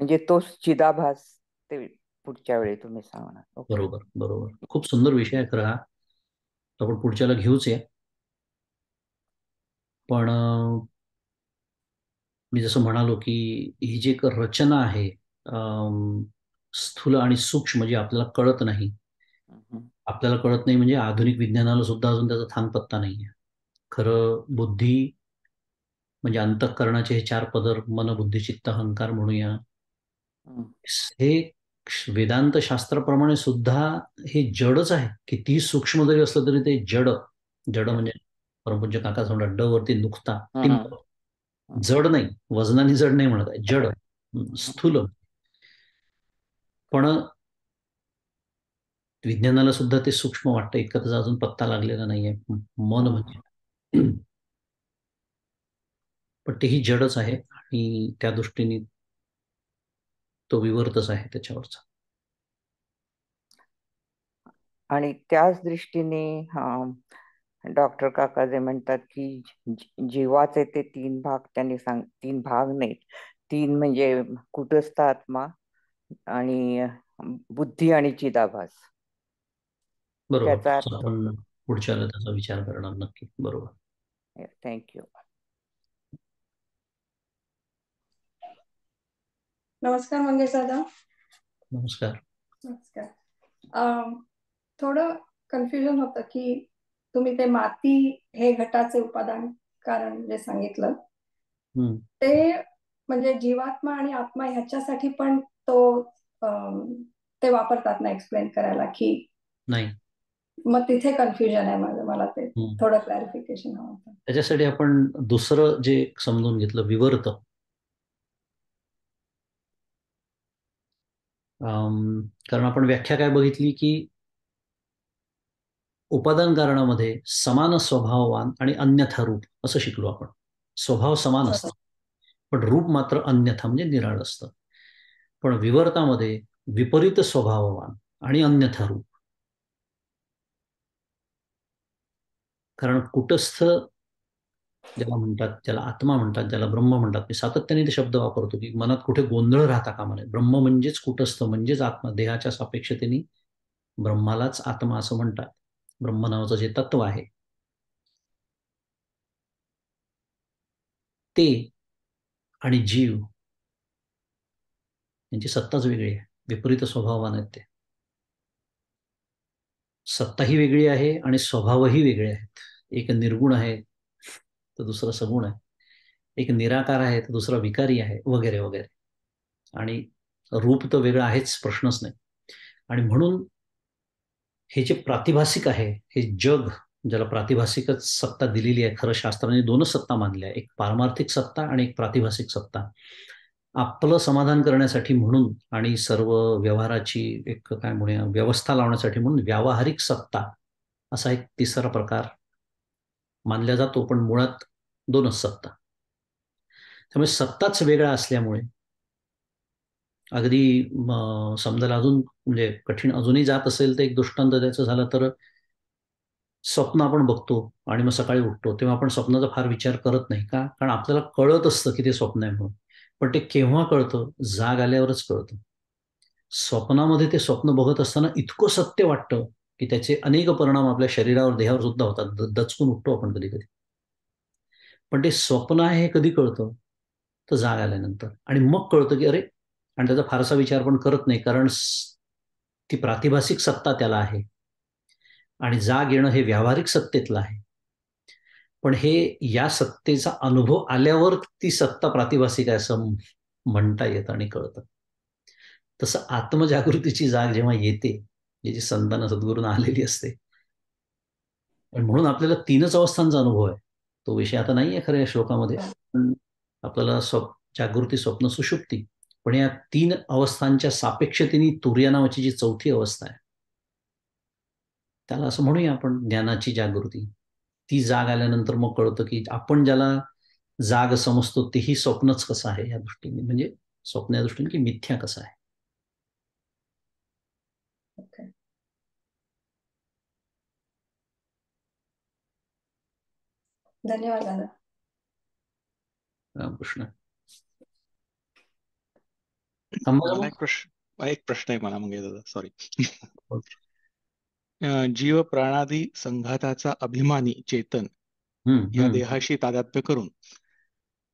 म्हणजे तोच चिदाभास ते पुढच्या वेळी तुम्ही सांगणार. ओके. बरोबर बरोबर. खूप सुंदर विषय आहे खरा हा. तो आपण पुढच्याला घेऊच या. पण मी जसं म्हणालो की ही जी एक रचना आहे, स्थूल आणि सूक्ष्म, जे आपल्याला कळत नाही. हम्म. आपल्याला कळत नाही म्हणजे आधुनिक विज्ञानाला सुद्धा अजून त्याचा थांगपत्ता नाहीये. खरं बुद्धी म्हणजे अंतःकरणाचे हे 4 पदर, मन, बुद्धी, चित्त, अहंकार म्हणूया. हम्म. हे वेदांत शास्त्राप्रमाणे सुद्धा हे जडच आहे. कितीही सूक्ष्म जरी असलं तरी ते जड. जड म्हणजे परमपूज्य काका म्हणतात ड वरती नुकता टिंब. जड नाही, वजनाने जड नाही म्हणत आहे, जड, स्थूल. पण विज्ञानाला सुद्धा ते सूक्ष्म वाटतं, इतका त्याचा अजून पत्ता लागलेला नाहीये. मन म्हणजे पण तेही जडच आहे आणि त्या दृष्टीने तो विवर्तच आहे त्याच्यावरचा. आणि त्याच दृष्टीने डॉक्टर काका जे म्हणतात की जीवाचे ते 3 भाग त्यांनी 3 भाग नाहीत, 3 म्हणजे कुटस्थ आत्मा आणि बुद्धी आणि चिदाभास. बरोबर. त्याचा अर्थ आपण पुढच्याला त्याचा विचार करणार नक्की. बरोबर. थँक्यू. नमस्कार मंगेश दादा. नमस्कार. नमस्कार. थोडं कन्फ्युजन होतं की तुम्ही ते माती हे घटाचे उपादान कारण जे सांगितलं ते म्हणजे जीवात्मा आणि आत्मा ह्याच्यासाठी पण ते वापरतात ना एक्सप्लेन करायला की नाही. मग तिथे कन्फ्युजन आहे माझं. मला ते थोडं क्लॅरिफिकेशन हवं होतं. त्याच्यासाठी आपण दुसरं जे समजून घेतलं, विवर्त. कारण आपण व्याख्या काय बघितली की उपादान कारणामध्ये समान स्वभाववान आणि अन्यथा रूप असं शिकलो आपण. स्वभाव समान असतो पण रूप मात्र अन्यथा म्हणजे निराळ असतं. पण विवर्तामध्ये विपरीत स्वभाववान आणि अन्यथा रूप. कारण कुटस्थ ज्याला म्हणतात, ज्याला आत्मा म्हणतात, ज्याला ब्रह्म म्हणतात, मी सातत्याने ते शब्द वापरतो की मनात कुठे गोंधळ राहता कामा नये. ब्रह्म म्हणजेच कुटस्थ म्हणजेच आत्मा. देहाच्या सापेक्षतेने ब्रह्मालाच आत्मा असं म्हणतात. ब्रह्म नावाचं जे तत्व आहे ते आणि जीव यांची सत्ताच वेगळी आहे. विपरीत स्वभाववान आहेत ते. सत्ताही वेगळी आहे आणि स्वभावही वेगळे आहेत. एक निर्गुण आहे तर दुसरा सगुण आहे. एक निराकार आहे तर दुसरा विकारी आहे, वगैरे वगैरे. आणि रूप तर वेगळं आहेच, प्रश्नच नाही. आणि म्हणून हे जे प्रातिभासिक आहे, हे जग ज्याला प्रातिभासिकच सत्ता दिलेली आहे, खरं शास्त्राने 2च सत्ता मानल्या, एक पारमार्थिक सत्ता आणि एक प्रातिभासिक सत्ता. आपलं समाधान करण्यासाठी म्हणून आणि सर्व व्यवहाराची एक काय म्हणूया व्यवस्था लावण्यासाठी म्हणून व्यावहारिक सत्ता असा एक तिसरा प्रकार मानला जातो. पण मुळात 2च सत्ता. त्यामुळे सत्ताच वेगळा असल्यामुळे अगदी समजायला अजून म्हणजे कठीण अजूनही जात असेल तर एक दृष्टांत द्यायचं झालं तर स्वप्न आपण बघतो आणि मग सकाळी उठतो तेव्हा आपण स्वप्नाचा फार विचार करत नाही का, कारण आपल्याला कळत असतं की ते स्वप्न आहे म्हणून. पण ते केव्हा कळतं? जाग आल्यावरच कळतं. स्वप्नामध्ये ते स्वप्न बघत असताना इतकं सत्य वाटतं की त्याचे अनेक परिणाम आपल्या शरीरावर, देहावर सुद्धा होतात. दचकून उठतो आपण कधी कधी. पण ते स्वप्न आहे हे कधी कळतं? तर जाग आल्यानंतर. आणि मग कळतं की अरे, आणि त्याचा फारसा विचार पण करत नाही कारण ती प्रातिभासिक सत्ता त्याला आहे आणि जाग येणं हे व्यावहारिक सत्तेतलं आहे. पण हे या सत्तेचा अनुभव आल्यावर ती सत्ता प्रातिभासिक आहे असं म्हणता येतं आणि कळतं. तसं आत्मजागृतीची जाग जेव्हा येते, जी संतांना सद्गुरूंना आलेली असते, पण म्हणून आपल्याला 3च अवस्थांचा अनुभव आहे. तो विषय आता नाहीये खरं या श्लोकामध्ये. पण आपल्याला जागृती, स्वप्न, सुषुप्ती. पण या 3 अवस्थांच्या सापेक्षतेने तुर्या नावाची जी 4थी अवस्था आहे, त्याला असं म्हणूया आपण ज्ञानाची जागृती. ती जाग आल्यानंतर मग कळतं की आपण ज्याला जाग समजतो तेही स्वप्नच कसं आहे या दृष्टीने, म्हणजे स्वप्न या दृष्टीने की मिथ्या कसं आहे. धन्यवाद दादा. रामकृष्ण. थांबा मला मग. एक प्रश्न आहे मला मग दादा, सॉरी. जीव प्राणादी संघाताचा अभिमानी चेतन या देहाशी तादात्म्य करून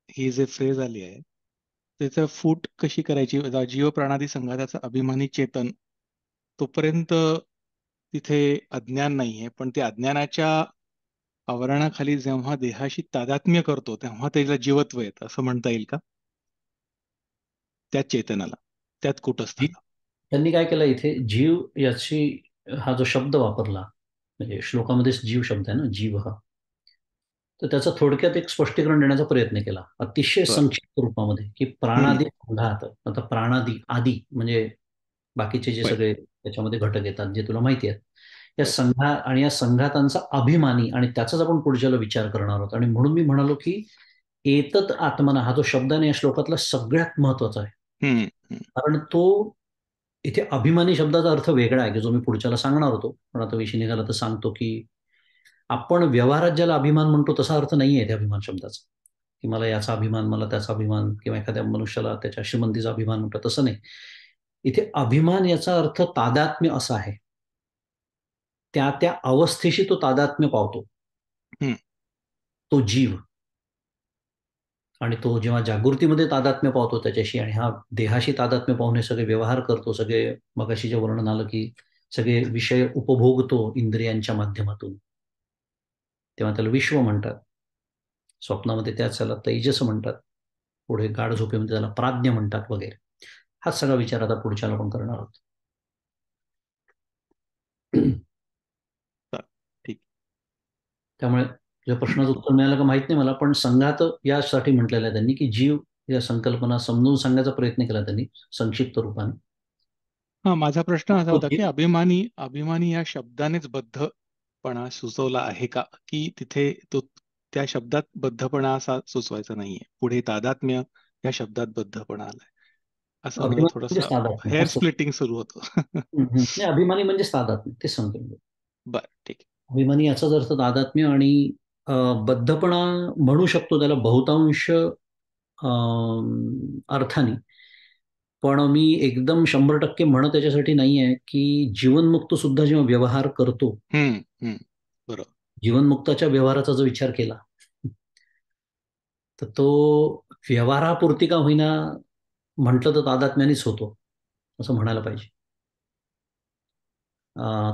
ही जे फ्रेज आली आहे त्याचं फूट कशी करायची? आता जीव प्राणादी संघाताचा अभिमानी चेतन, तोपर्यंत तिथे अज्ञान नाहीये, पण ते अज्ञानाच्या आवरणाखाली जेव्हा देहाशी तादात्म्य करतो तेव्हा त्याला जीवत्व येतं, असं म्हणता येईल का? त्या चेतनाला, त्यात कुटस्थाला. त्यांनी काय केलं इथे, जीव याची हा जो शब्द वापरला, म्हणजे श्लोकामध्येच जीव शब्द आहे ना, जीव हा, तर त्याचा थोडक्यात एक स्पष्टीकरण देण्याचा प्रयत्न केला अतिशय बर. संक्षिप्त रूपामध्ये, की प्राणादी संघात. आता प्राणादी आदी म्हणजे बाकीचे जे होय. सगळे त्याच्यामध्ये घटक येतात जे तुला माहिती आहेत, या होय. संघा आणि या संघातांचा अभिमानी, आणि त्याचाच आपण पुढच्याला विचार करणार आहोत. आणि म्हणून मी म्हणालो की एतत आत्मना हा जो शब्द आहे ना, या श्लोकातला सगळ्यात महत्वाचा आहे. हम्म, हम्म. कारण तो इथे अभिमानी शब्दाचा अर्थ वेगळा आहे, की जो मी पुढच्याला सांगणार होतो, पण आता विषय निघाला तर सांगतो, की आपण व्यवहारात ज्याला अभिमान म्हणतो तसा अर्थ नाही आहे त्या अभिमान शब्दाचा, की मला याचा अभिमान, मला त्याचा अभिमान, किंवा एखाद्या मनुष्याला त्याच्या श्रीमंतीचा अभिमान म्हणतो, तसं नाही. इथे अभिमान याचा अर्थ तादात्म्य असा आहे. त्या त्या अवस्थेशी तो तादात्म्य पावतो, हम्म. तो जीव. आणि तो जेव्हा जागृतीमध्ये तादात्म्य पावतो त्याच्याशी, आणि हा देहाशी तादात्म्य पाहून सगळे व्यवहार करतो, सगळे मगाशी जे वर्णन आलं की सगळे विषय उपभोगतो इंद्रियांच्या माध्यमातून, तेव्हा त्याला विश्व म्हणतात. स्वप्नामध्ये त्याला तेजस म्हणतात, पुढे गाढ झोपेमध्ये त्याला प्राज्ञ म्हणतात वगैरे. हाच सगळा विचार आता पुढच्याला आपण करणार आहोत. ठीक. त्यामुळे या प्रश्नाचं उत्तर मिळालं का माहित नाही मला, पण संघात यासाठी म्हटलेलं आहे त्यांनी, की जीव या संकल्पना समजून सांगण्याचा प्रयत्न केला त्यांनी संक्षिप्त रूपाने. हा, माझा प्रश्न असा तो होता की जीव अभिमानी अभिमानी या शब्दानेच बद्धपणा सुचवला आहे का, की तिथे तो त्या शब्दात बद्धपणा असा सुचवायचा नाहीये, पुढे तादात्म्य या शब्दात बद्धपणा आलाय, असं मला अभिमान म्हणजे थोडस तादात्म्य हेअर असं. स्प्लिटिंग सुरू होतं. नाही, अभिमानी म्हणजे तादात्म्य, तेच सांगतो मी. बर, ठीक अभिमानी याचाच अर्थ तादात्म्य, आणि बद्धपणा म्हणू शकतो त्याला बहुतांश अर्थाने. पण मी एकदम 100% म्हणत त्याच्यासाठी नाही आहे, की जीवनमुक्त सुद्धा जेव्हा व्यवहार करतो, आहे. हम्म. बरोबर. जीवनमुक्ताच्या व्यवहाराचा जो विचार केला, तर तो व्यवहारापुरती का होईना म्हटलं तर तादात्म्यानेच होतो, असं म्हणायला पाहिजे.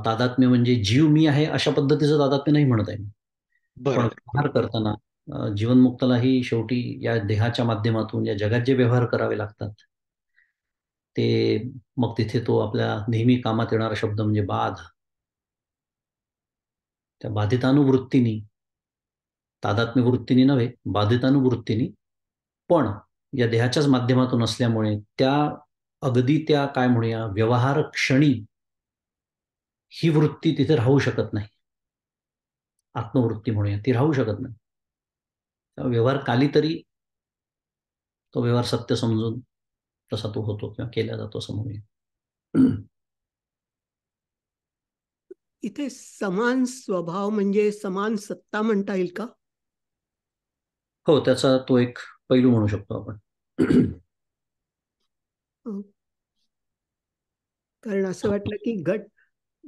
तादात्म्य म्हणजे जीव मी आहे अशा पद्धतीचं तादात्म्य नाही म्हणत आहे मी. पण बरोबर. व्यवहार करताना जीवनमुक्तालाही शेवटी या देहाच्या माध्यमातून या जगात जे व्यवहार करावे लागतात, ते मग तिथे तो आपल्या नेहमी कामात येणारा शब्द म्हणजे बाध. त्या बाधितानुवृत्तीनी, तादात्म्य वृत्तीने नव्हे, बाधितानुवृत्तीने, पण या देहाच्याच माध्यमातून असल्यामुळे त्या अगदी त्या काय म्हणूया व्यवहार क्षणी ही वृत्ती तिथे राहू शकत नाही. आत्मवृत्ती म्हणूया, ती राहू शकत नाही. व्यवहार काली तरी तो व्यवहार सत्य समजून तसा तो होतो किंवा केला जातो असं म्हणूया. इथे समान स्वभाव म्हणजे समान सत्ता म्हणता येईल का? हो, त्याचा तो एक पैलू म्हणू शकतो आपण. कारण असं वाटलं की घट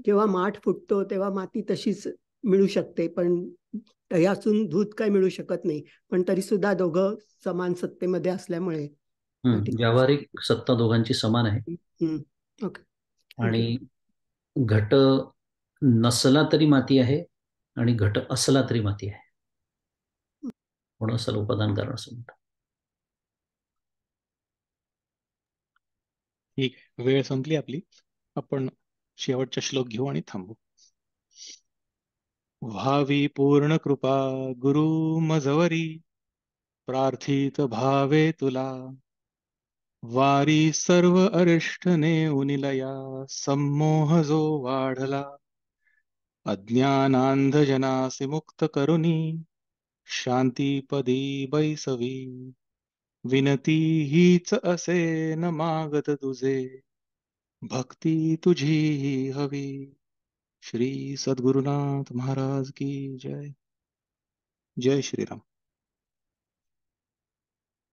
जेव्हा माठ फुटतो तेव्हा माती तशीच मिळू शकते, पण दह्यातून दूध काय मिळू शकत नाही, पण तरी सुद्धा दोघं समान सत्तेमध्ये असल्यामुळे व्यावहारिक सत्ता दोघांची समान आहे. ओके. आणि घट नसला तरी माती आहे, आणि घट असला तरी माती आहे, म्हणून असं उपादान कारण असं म्हणतात. ठीक आहे, वेळ संपली आपली. आपण शेवटचा श्लोक घेऊ आणि थांबू. व्हावी पूर्ण कृपा गुरु मजवरी, प्रार्थित भावे तुला, वारी सर्व अरिष्ट नेऊनिलया, संमोह जो वाढला, अज्ञानांधजनासी मुक्त करुणी, शांतीपदी बैसवी, विनती हीच असे न मागत तुझे, भक्ती तुझी हवी. श्री सद्गुरुनाथ महाराज की जय. जय श्रीराम.